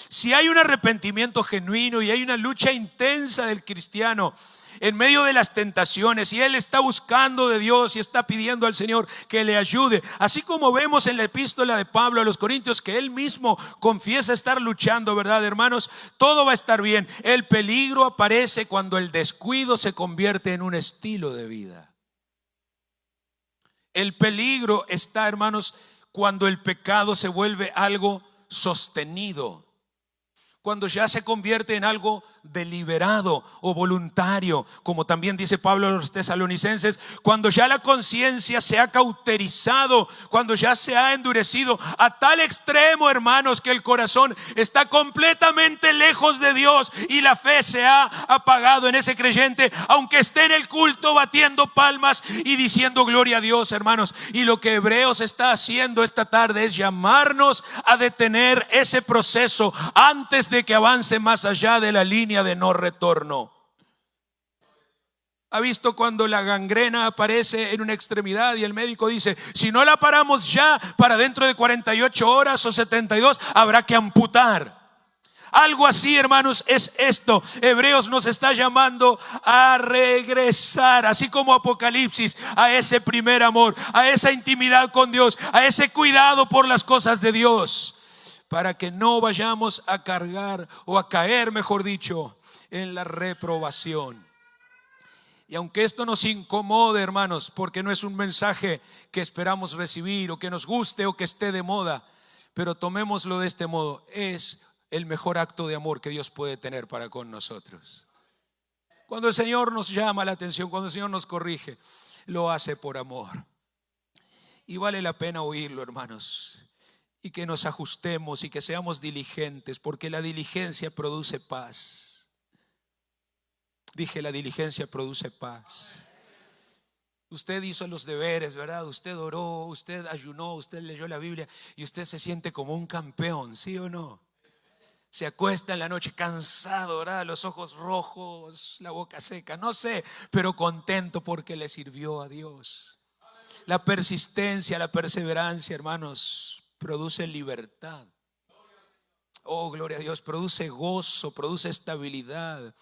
Si hay un arrepentimiento genuino y hay una lucha intensa del cristiano en medio de las tentaciones, y él está buscando de Dios y está pidiendo al Señor que le ayude, así como vemos en la epístola de Pablo a los Corintios que él mismo confiesa estar luchando, ¿verdad, hermanos? Todo va a estar bien. El peligro aparece cuando el descuido se convierte en un estilo de vida. El peligro está, hermanos, cuando el pecado se vuelve algo sostenido, cuando ya se convierte en algo deliberado o voluntario, como también dice Pablo a los tesalonicenses, cuando ya la conciencia se ha cauterizado, cuando ya se ha endurecido a tal extremo, hermanos, que el corazón está completamente lejos de Dios y la fe se ha apagado en ese creyente, aunque esté en el culto batiendo palmas y diciendo gloria a Dios, hermanos. Y lo que Hebreos está haciendo esta tarde es llamarnos a detener ese proceso antes de que avance más allá de la línea de no retorno. ¿Ha visto cuando la gangrena aparece en una extremidad y el médico dice, si no la paramos ya, para dentro de 48 horas o 72 habrá que amputar? Algo así, hermanos, es esto. Hebreos nos está llamando a regresar, así como Apocalipsis, a ese primer amor, a esa intimidad con Dios, a ese cuidado por las cosas de Dios, para que no vayamos a cargar o a caer, mejor dicho, en la reprobación. Y aunque esto nos incomode, hermanos, porque no es un mensaje que esperamos recibir o que nos guste o que esté de moda, pero tomémoslo de este modo, es el mejor acto de amor que Dios puede tener para con nosotros. Cuando el Señor nos llama la atención, cuando el Señor nos corrige, lo hace por amor. Y vale la pena oírlo, hermanos, y que nos ajustemos y que seamos diligentes, porque la diligencia produce paz. Dije, la diligencia produce paz. Usted hizo los deberes, ¿verdad? Usted oró, usted ayunó, usted leyó la Biblia y usted se siente como un campeón, ¿sí o no? Se acuesta en la noche cansado, ¿verdad? Los ojos rojos, la boca seca, no sé, pero contento porque le sirvió a Dios. La persistencia, la perseverancia, hermanos, produce libertad. Oh, gloria a Dios, produce gozo, produce estabilidad.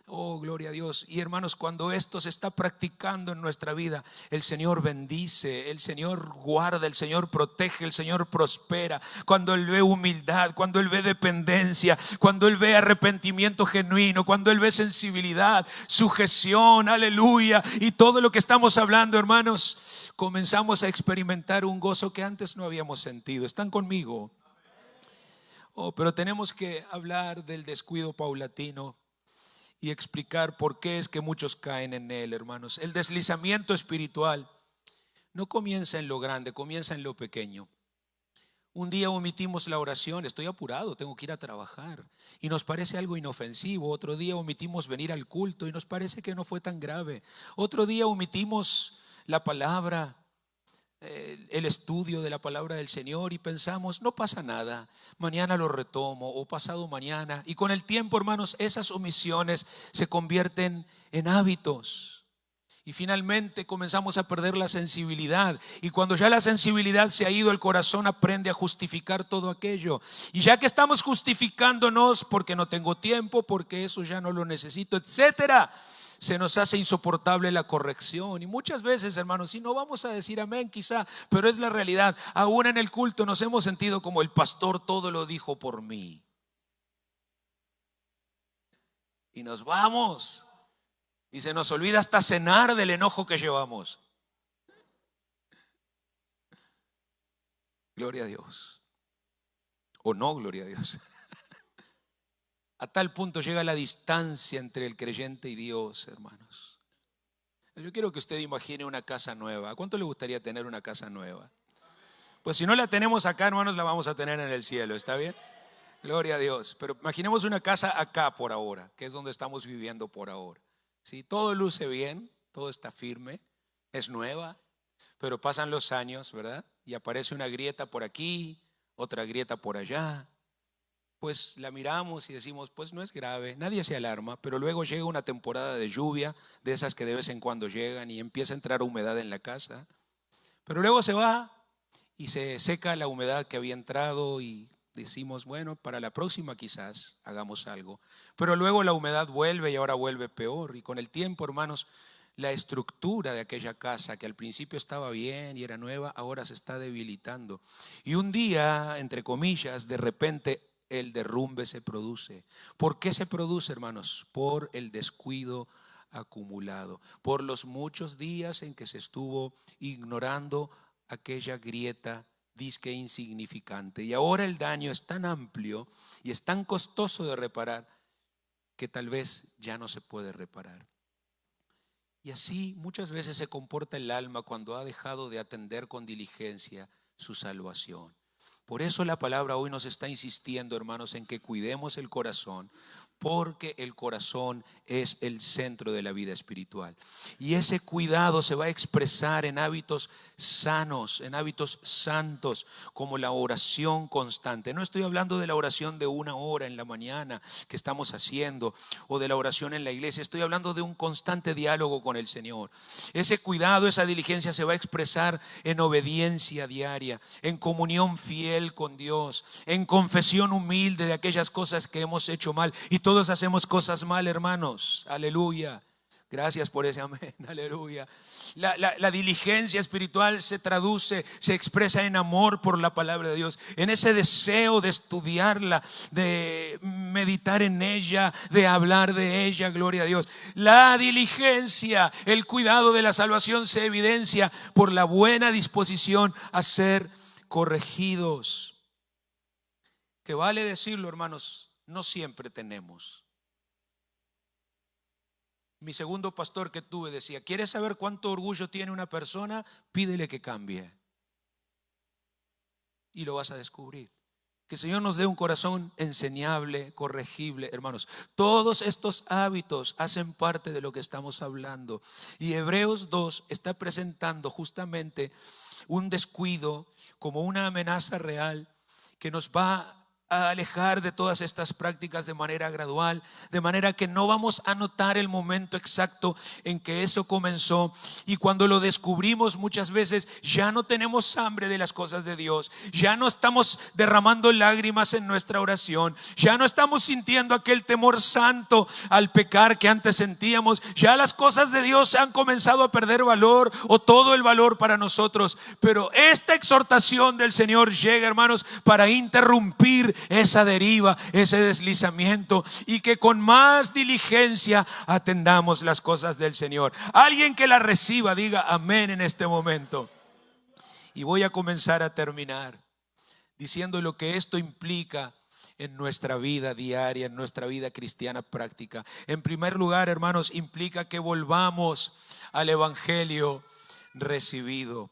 Oh, gloria a Dios. Y hermanos, cuando esto se está practicando en nuestra vida, el Señor bendice, el Señor guarda, el Señor protege, el Señor prospera. Cuando Él ve humildad, cuando Él ve dependencia, cuando Él ve arrepentimiento genuino, cuando Él ve sensibilidad, sujeción, aleluya, y todo lo que estamos hablando, hermanos, comenzamos a experimentar un gozo que antes no habíamos sentido. ¿Están conmigo? Oh, pero tenemos que hablar del descuido paulatino y explicar por qué es que muchos caen en él, hermanos. El deslizamiento espiritual no comienza en lo grande, comienza en lo pequeño. Un día omitimos la oración, estoy apurado, tengo que ir a trabajar, y nos parece algo inofensivo. Otro día omitimos venir al culto y nos parece que no fue tan grave. Otro día omitimos la palabra, el estudio de la palabra del Señor, y pensamos, no pasa nada, mañana lo retomo o pasado mañana. Y con el tiempo, hermanos, esas omisiones se convierten en hábitos y finalmente comenzamos a perder la sensibilidad. Y cuando ya la sensibilidad se ha ido, el corazón aprende a justificar todo aquello. Y ya que estamos justificándonos porque no tengo tiempo, porque eso ya no lo necesito, etcétera, se nos hace insoportable la corrección. Y muchas veces, hermanos, y no vamos a decir amén quizá, pero es la realidad, aún en el culto nos hemos sentido como el pastor todo lo dijo por mí. Y nos vamos y se nos olvida hasta cenar del enojo que llevamos. Gloria a Dios. O no, gloria a Dios. A tal punto llega la distancia entre el creyente y Dios, hermanos. Yo quiero que usted imagine una casa nueva. ¿A cuánto le gustaría tener una casa nueva? Pues si no la tenemos acá, hermanos, la vamos a tener en el cielo, ¿está bien? Gloria a Dios. Pero imaginemos una casa acá por ahora, que es donde estamos viviendo por ahora. ¿Sí? Todo luce bien, todo está firme, es nueva, pero pasan los años, ¿verdad? Y aparece una grieta por aquí, otra grieta por allá. Pues la miramos y decimos, pues no es grave, nadie se alarma, pero luego llega una temporada de lluvia, de esas que de vez en cuando llegan, y empieza a entrar humedad en la casa, pero luego se va y se seca la humedad que había entrado y decimos, bueno, para la próxima quizás hagamos algo. Pero luego la humedad vuelve y ahora vuelve peor. Y con el tiempo, hermanos, la estructura de aquella casa que al principio estaba bien y era nueva, ahora se está debilitando. Y un día, entre comillas, de repente el derrumbe se produce. ¿Por qué se produce, hermanos? Por el descuido acumulado, por los muchos días en que se estuvo ignorando aquella grieta disque insignificante. Y ahora el daño es tan amplio y es tan costoso de reparar que tal vez ya no se puede reparar. Y así muchas veces se comporta el alma cuando ha dejado de atender con diligencia su salvación. Por eso la palabra hoy nos está insistiendo, hermanos, en que cuidemos el corazón, porque el corazón es el centro de la vida espiritual. Y ese cuidado se va a expresar en hábitos sanos, en hábitos santos, como la oración constante. No estoy hablando de la oración de 1 hora en la mañana que estamos haciendo, o de la oración en la iglesia. Estoy hablando de un constante diálogo con el Señor. Ese cuidado, esa diligencia se va a expresar en obediencia diaria, en comunión fiel con Dios, en confesión humilde de aquellas cosas que hemos hecho mal. Y todos hacemos cosas mal, hermanos. Aleluya. Gracias por ese amén. Aleluya. La diligencia espiritual se traduce, se expresa en amor por la palabra de Dios, en ese deseo de estudiarla, de meditar en ella, de hablar de ella. Gloria a Dios. La diligencia, el cuidado de la salvación se evidencia por la buena disposición a ser corregidos. Que vale decirlo, hermanos, no siempre tenemos. Mi segundo pastor que tuve decía: ¿quieres saber cuánto orgullo tiene una persona? Pídele que cambie y lo vas a descubrir. Que el Señor nos dé un corazón enseñable, corregible, hermanos. Todos estos hábitos hacen parte de lo que estamos hablando. Y Hebreos 2 está presentando justamente un descuido como una amenaza real que nos va a alejar de todas estas prácticas de manera gradual, de manera que no vamos a notar el momento exacto en que eso comenzó. Y cuando lo descubrimos, muchas veces ya no tenemos hambre de las cosas de Dios, ya no estamos derramando lágrimas en nuestra oración, ya no estamos sintiendo aquel temor santo al pecar que antes sentíamos. Ya las cosas de Dios han comenzado a perder valor, o todo el valor para nosotros. Pero esta exhortación del Señor llega, hermanos, para interrumpir esa deriva, ese deslizamiento, y que con más diligencia atendamos las cosas del Señor. Alguien que la reciba, diga amén en este momento. Y voy a comenzar a terminar diciendo lo que esto implica en nuestra vida diaria, en nuestra vida cristiana práctica. En primer lugar, hermanos, implica que volvamos al evangelio recibido.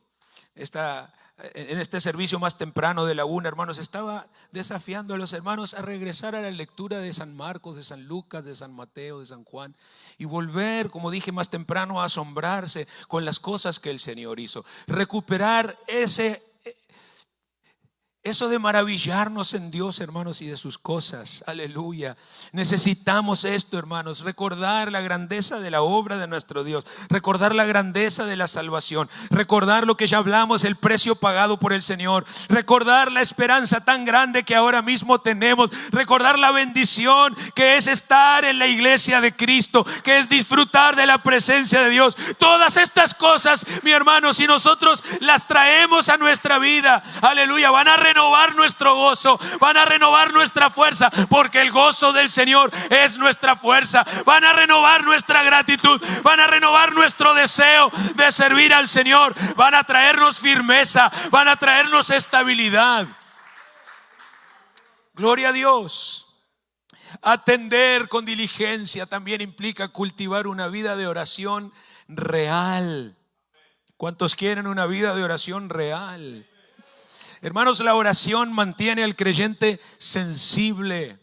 En este servicio más temprano de la una, hermanos, estaba desafiando a los hermanos a regresar a la lectura de San Marcos, de San Lucas, de San Mateo, de San Juan, y volver, como dije más temprano, a asombrarse con las cosas que el Señor hizo. Recuperar eso de maravillarnos en Dios, hermanos, y de sus cosas. Aleluya. Necesitamos esto, hermanos. Recordar la grandeza de la obra de nuestro Dios. Recordar la grandeza de la salvación. Recordar lo que ya hablamos, el precio pagado por el Señor. Recordar la esperanza tan grande que ahora mismo tenemos. Recordar la bendición que es estar en la iglesia de Cristo, que es disfrutar de la presencia de Dios. Todas estas cosas, mi hermano, si nosotros las traemos a nuestra vida, aleluya, van a renovar nuestro gozo, van a renovar nuestra fuerza, porque el gozo del Señor es nuestra fuerza. Van a renovar nuestra gratitud, van a renovar nuestro deseo de servir al Señor, van a traernos firmeza, van a traernos estabilidad. Gloria a Dios. Atender con diligencia también implica cultivar una vida de oración real. ¿Cuántos quieren una vida de oración real? Hermanos, la oración mantiene al creyente sensible.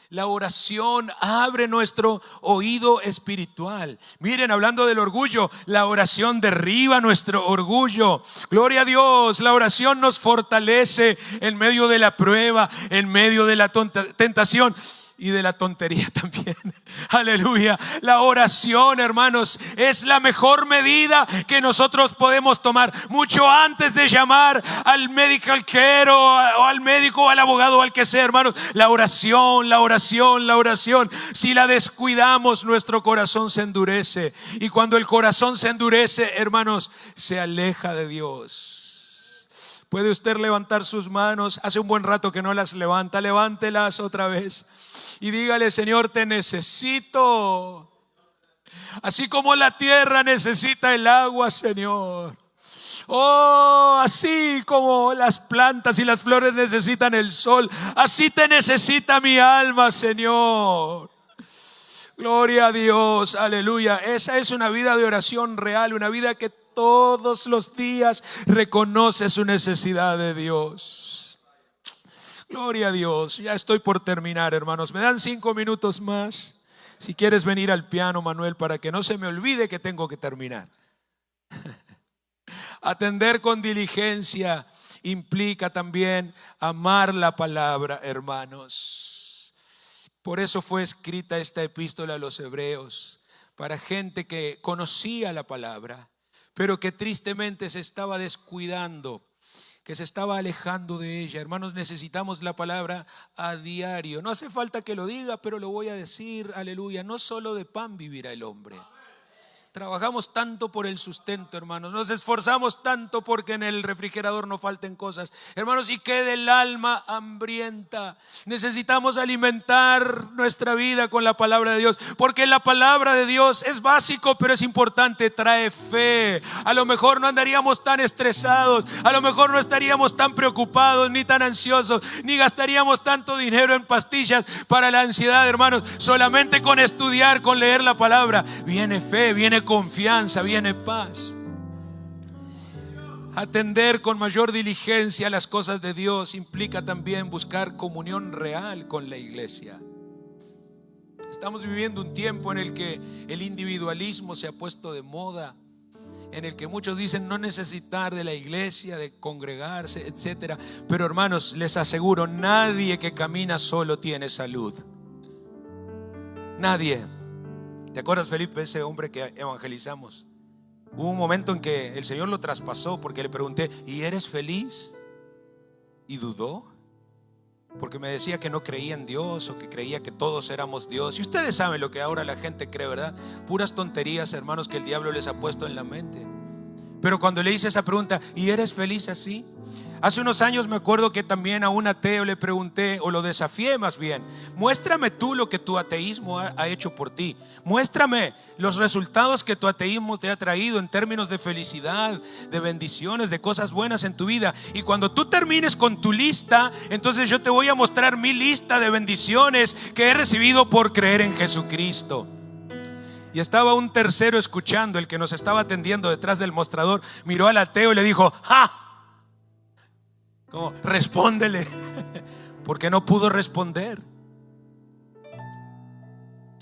La oración abre nuestro oído espiritual. Miren, hablando del orgullo, la oración derriba nuestro orgullo. Gloria a Dios. La oración nos fortalece en medio de la prueba, en medio de la tentación. y de la tontería también. Aleluya. La oración, hermanos, es la mejor medida que nosotros podemos tomar. Mucho antes de llamar al medical care o al médico o al abogado o al que sea, hermanos. La oración, la oración, la oración. Si la descuidamos, nuestro corazón se endurece. Y cuando el corazón se endurece, hermanos, se aleja de Dios. ¿Puede usted levantar sus manos? Hace un buen rato que no las levanta. Levántelas otra vez y dígale: Señor, te necesito. Así como la tierra necesita el agua, Señor. Oh, así como las plantas y las flores necesitan el sol, así te necesita mi alma, Señor. Gloria a Dios, aleluya. Esa es una vida de oración real, una vida que todos los días reconoce su necesidad de Dios. Gloria a Dios. Ya estoy por terminar, hermanos. Me dan 5 minutos más. Si quieres venir al piano, Manuel, para que no se me olvide que tengo que terminar. Atender con diligencia implica también amar la palabra, hermanos. Por eso fue escrita esta epístola a los hebreos, para gente que conocía la palabra, pero que tristemente se estaba descuidando, que se estaba alejando de ella. Hermanos, necesitamos la palabra a diario. No hace falta que lo diga, pero lo voy a decir, aleluya. No solo de pan vivirá el hombre. Trabajamos tanto por el sustento, hermanos. Nos esforzamos tanto porque en el refrigerador no falten cosas, hermanos, y quede el alma hambrienta. Necesitamos alimentar nuestra vida con la palabra de Dios, porque la palabra de Dios es básico, pero es importante. Trae fe. A lo mejor no andaríamos tan estresados, a lo mejor no estaríamos tan preocupados ni tan ansiosos, ni gastaríamos tanto dinero en pastillas para la ansiedad, hermanos. Solamente con estudiar, con leer la palabra, viene fe, viene confianza, viene paz. Atender con mayor diligencia las cosas de Dios implica también buscar comunión real con la iglesia. Estamos viviendo un tiempo en el que el individualismo se ha puesto de moda, en el que muchos dicen no necesitar de la iglesia, de congregarse, etcétera. Pero hermanos, les aseguro, nadie que camina solo tiene salud. Nadie. ¿Te acuerdas, Felipe, ese hombre que evangelizamos? Hubo un momento en que el Señor lo traspasó, porque le pregunté: ¿y eres feliz? Y dudó, porque me decía que no creía en Dios, o que creía que todos éramos Dios. Y ustedes saben lo que ahora la gente cree, ¿verdad? Puras tonterías, hermanos, que el diablo les ha puesto en la mente. Pero cuando le hice esa pregunta: ¿y eres feliz así? Hace unos años me acuerdo que también a un ateo le pregunté, o lo desafié más bien: muéstrame tú lo que tu ateísmo ha hecho por ti. Muéstrame los resultados que tu ateísmo te ha traído en términos de felicidad, de bendiciones, de cosas buenas en tu vida. Y cuando tú termines con tu lista, entonces yo te voy a mostrar mi lista de bendiciones que he recibido por creer en Jesucristo. Y estaba un tercero escuchando, el que nos estaba atendiendo detrás del mostrador. Miró al ateo y le dijo: ¡ja! ¿Cómo? Respóndele. Porque no pudo responder.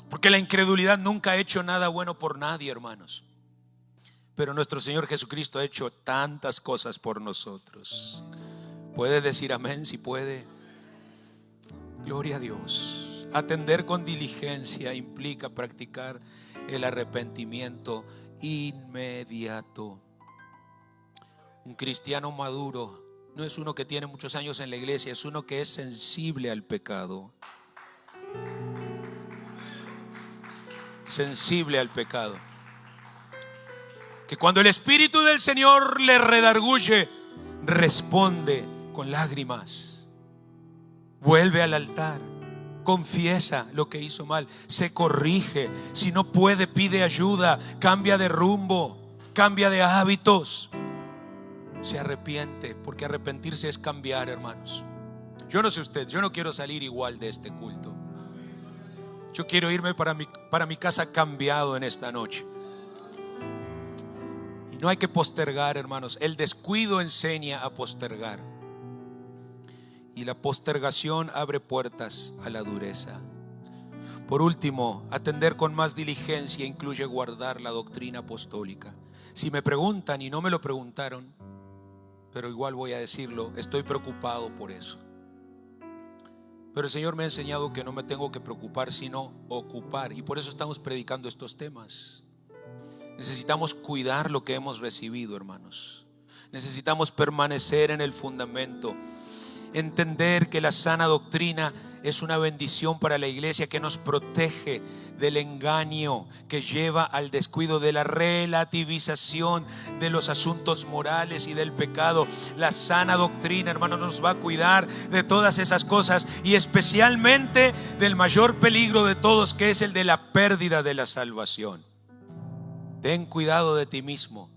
Porque la incredulidad nunca ha hecho nada bueno por nadie, hermanos. Pero nuestro Señor Jesucristo ha hecho tantas cosas por nosotros. ¿Puede decir amén? Si puede. Gloria a Dios. Atender con diligencia implica practicar el arrepentimiento inmediato. Un cristiano maduro no es uno que tiene muchos años en la iglesia, es uno que es sensible al pecado. Sensible al pecado. Que cuando el Espíritu del Señor le redarguye, responde con lágrimas. Vuelve al altar, confiesa lo que hizo mal, se corrige. Si no puede, pide ayuda, cambia de rumbo, cambia de hábitos. Se arrepiente, porque arrepentirse es cambiar, hermanos. Yo no sé usted, yo no quiero salir igual de este culto. Yo quiero irme para mi casa cambiado en esta noche. Y no hay que postergar, hermanos. El descuido enseña a postergar, y la postergación abre puertas a la dureza. Por último, atender con más diligencia incluye guardar la doctrina apostólica. Si me preguntan, y no me lo preguntaron, pero igual voy a decirlo, estoy preocupado por eso. Pero el Señor me ha enseñado que no me tengo que preocupar, sino ocupar. Y por eso estamos predicando estos temas. Necesitamos cuidar lo que hemos recibido, hermanos. Necesitamos permanecer en el fundamento. Entender que la sana doctrina es una bendición para la iglesia, que nos protege del engaño que lleva al descuido, de la relativización de los asuntos morales y del pecado. La sana doctrina, hermanos, nos va a cuidar de todas esas cosas, y especialmente del mayor peligro de todos, que es el de la pérdida de la salvación. Ten cuidado de ti mismo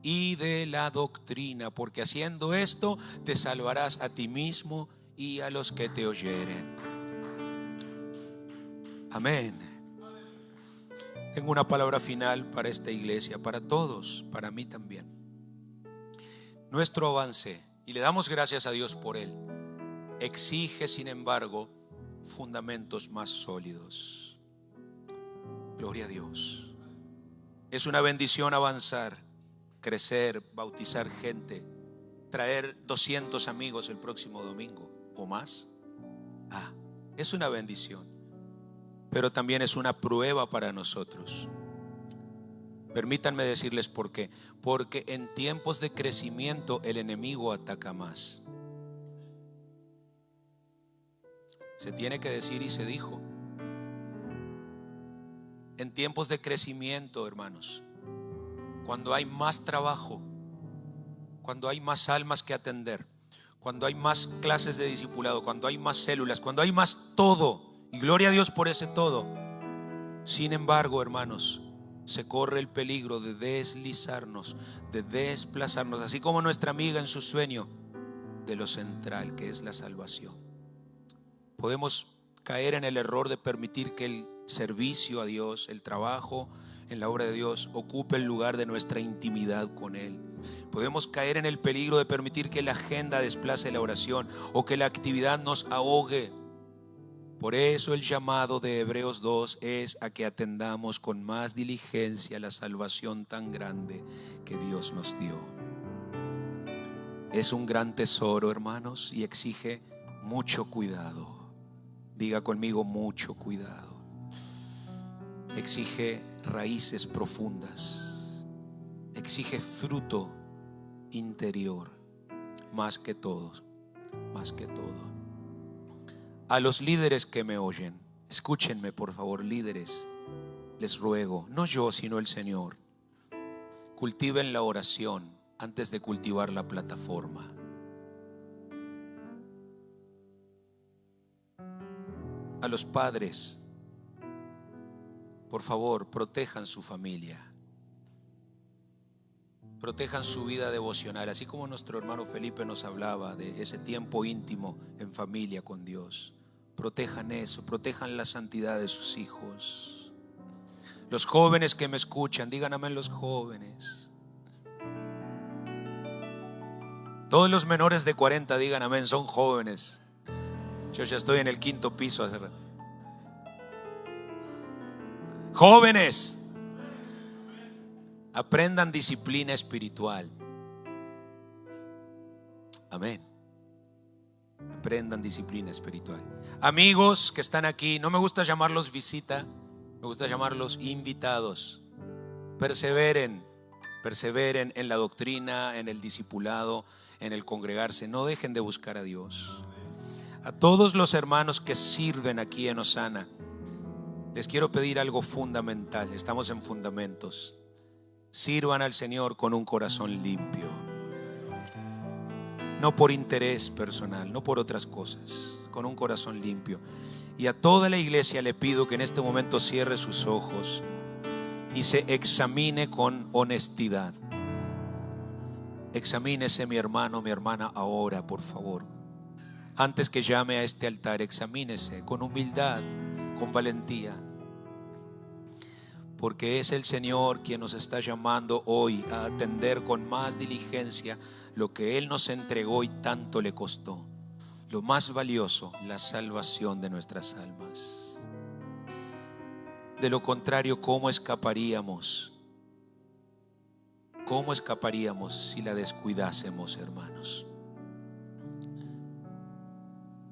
y de la doctrina, porque haciendo esto te salvarás a ti mismo y a los que te oyeren. Amén. Tengo una palabra final para esta iglesia, para todos, para mí también. Nuestro avance, y le damos gracias a Dios por él, exige, sin embargo, fundamentos más sólidos. Gloria a Dios. Es una bendición avanzar, crecer, bautizar gente, traer 200 amigos el próximo domingo o más. Es una bendición, pero también es una prueba para nosotros. Permítanme decirles por qué. Porque en tiempos de crecimiento el enemigo ataca más. Se tiene que decir y se dijo. En tiempos de crecimiento, hermanos, cuando hay más trabajo, cuando hay más almas que atender, cuando hay más clases de discipulado, cuando hay más células, cuando hay más todo, y gloria a Dios por ese todo. Sin embargo, hermanos, se corre el peligro de deslizarnos, de desplazarnos, así como nuestra amiga en su sueño, de lo central, que es la salvación. Podemos caer en el error de permitir que el servicio a Dios, el trabajo en la obra de Dios, ocupe el lugar de nuestra intimidad con Él. Podemos caer en el peligro de permitir que la agenda desplace la oración, o que la actividad nos ahogue. Por eso el llamado de Hebreos 2 es a que atendamos con más diligencia la salvación tan grande que Dios nos dio. Es un gran tesoro, hermanos, y exige mucho cuidado. Diga conmigo: mucho cuidado. Exige raíces profundas, exige fruto interior, más que todo, más que todo. A los líderes que me oyen, escúchenme por favor, líderes, les ruego, no yo sino el Señor, cultiven la oración antes de cultivar la plataforma. A los padres, por favor, protejan su familia, protejan su vida devocional, así como nuestro hermano Felipe nos hablaba de ese tiempo íntimo en familia con Dios. Protejan eso, protejan la santidad de sus hijos. Los jóvenes que me escuchan, digan amén los jóvenes. Todos los menores de 40 digan amén, son jóvenes. Yo ya estoy en el 5.º piso hace rato. Jóvenes, aprendan disciplina espiritual. Amén. Aprendan disciplina espiritual. Amigos que están aquí, no me gusta llamarlos visita, me gusta llamarlos invitados. Perseveren en la doctrina, en el discipulado, en el congregarse. No dejen de buscar a Dios. A todos los hermanos que sirven aquí en Osana, les quiero pedir algo fundamental. Estamos en fundamentos. Sirvan al Señor con un corazón limpio, no por interés personal, no por otras cosas, con un corazón limpio. Y a toda la iglesia le pido que en este momento cierre sus ojos y se examine con honestidad. Examínese, mi hermano, mi hermana, ahora, por favor. Antes que llame a este altar, examínese con humildad, con valentía. Porque es el Señor quien nos está llamando hoy a atender con más diligencia lo que Él nos entregó y tanto le costó. Lo más valioso, la salvación de nuestras almas. De lo contrario, ¿cómo escaparíamos? ¿Cómo escaparíamos si la descuidásemos, hermanos?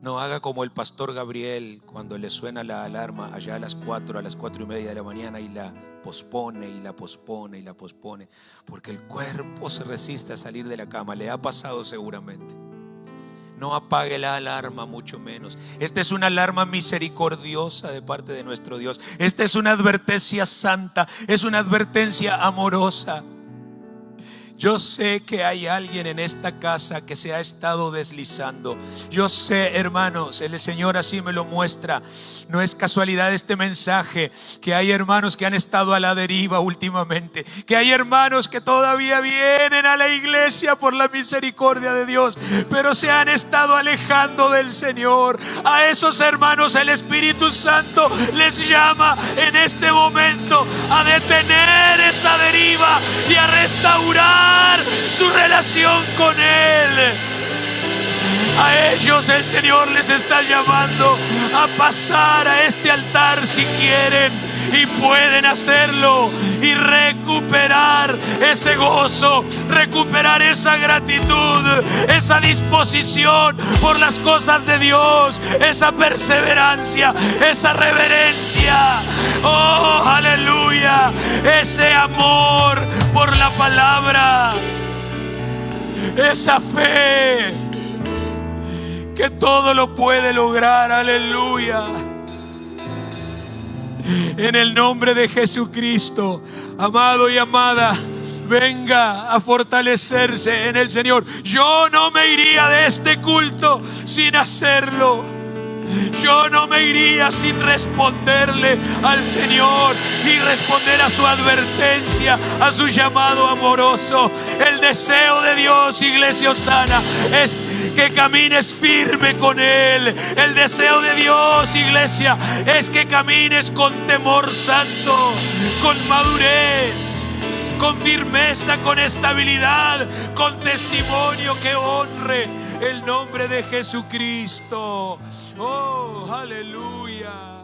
No haga como el pastor Gabriel cuando le suena la alarma allá a las 4:30 de la mañana, y la pospone y la pospone y la pospone, porque el cuerpo se resiste a salir de la cama. Le ha pasado seguramente. No apague la alarma, mucho menos. Esta es una alarma misericordiosa de parte de nuestro Dios. Esta es una advertencia santa, es una advertencia amorosa. Yo sé que hay alguien en esta casa que se ha estado deslizando. Yo sé, hermanos, el Señor así me lo muestra. No es casualidad este mensaje, que hay hermanos que han estado a la deriva últimamente, que hay hermanos que todavía vienen a la iglesia por la misericordia de Dios, pero se han estado alejando del Señor. A esos hermanos el Espíritu Santo les llama en este momento a detener esa deriva y a restaurar su relación con Él. A ellos el Señor les está llamando a pasar a este altar si quieren, y pueden hacerlo y recuperar ese gozo, recuperar esa gratitud, esa disposición por las cosas de Dios, esa perseverancia, esa reverencia. Oh, aleluya, ese amor por la palabra, esa fe que todo lo puede lograr. Aleluya. En el nombre de Jesucristo, amado y amada, venga a fortalecerse en el Señor. Yo no me iría de este culto sin hacerlo. Yo no me iría sin responderle al Señor y responder a su advertencia, a su llamado amoroso. El deseo de Dios, iglesia Osana, es que camines firme con Él. El deseo de Dios, iglesia, es que camines con temor santo, con madurez, con firmeza, con estabilidad, con testimonio que honre el nombre de Jesucristo. Oh, aleluya.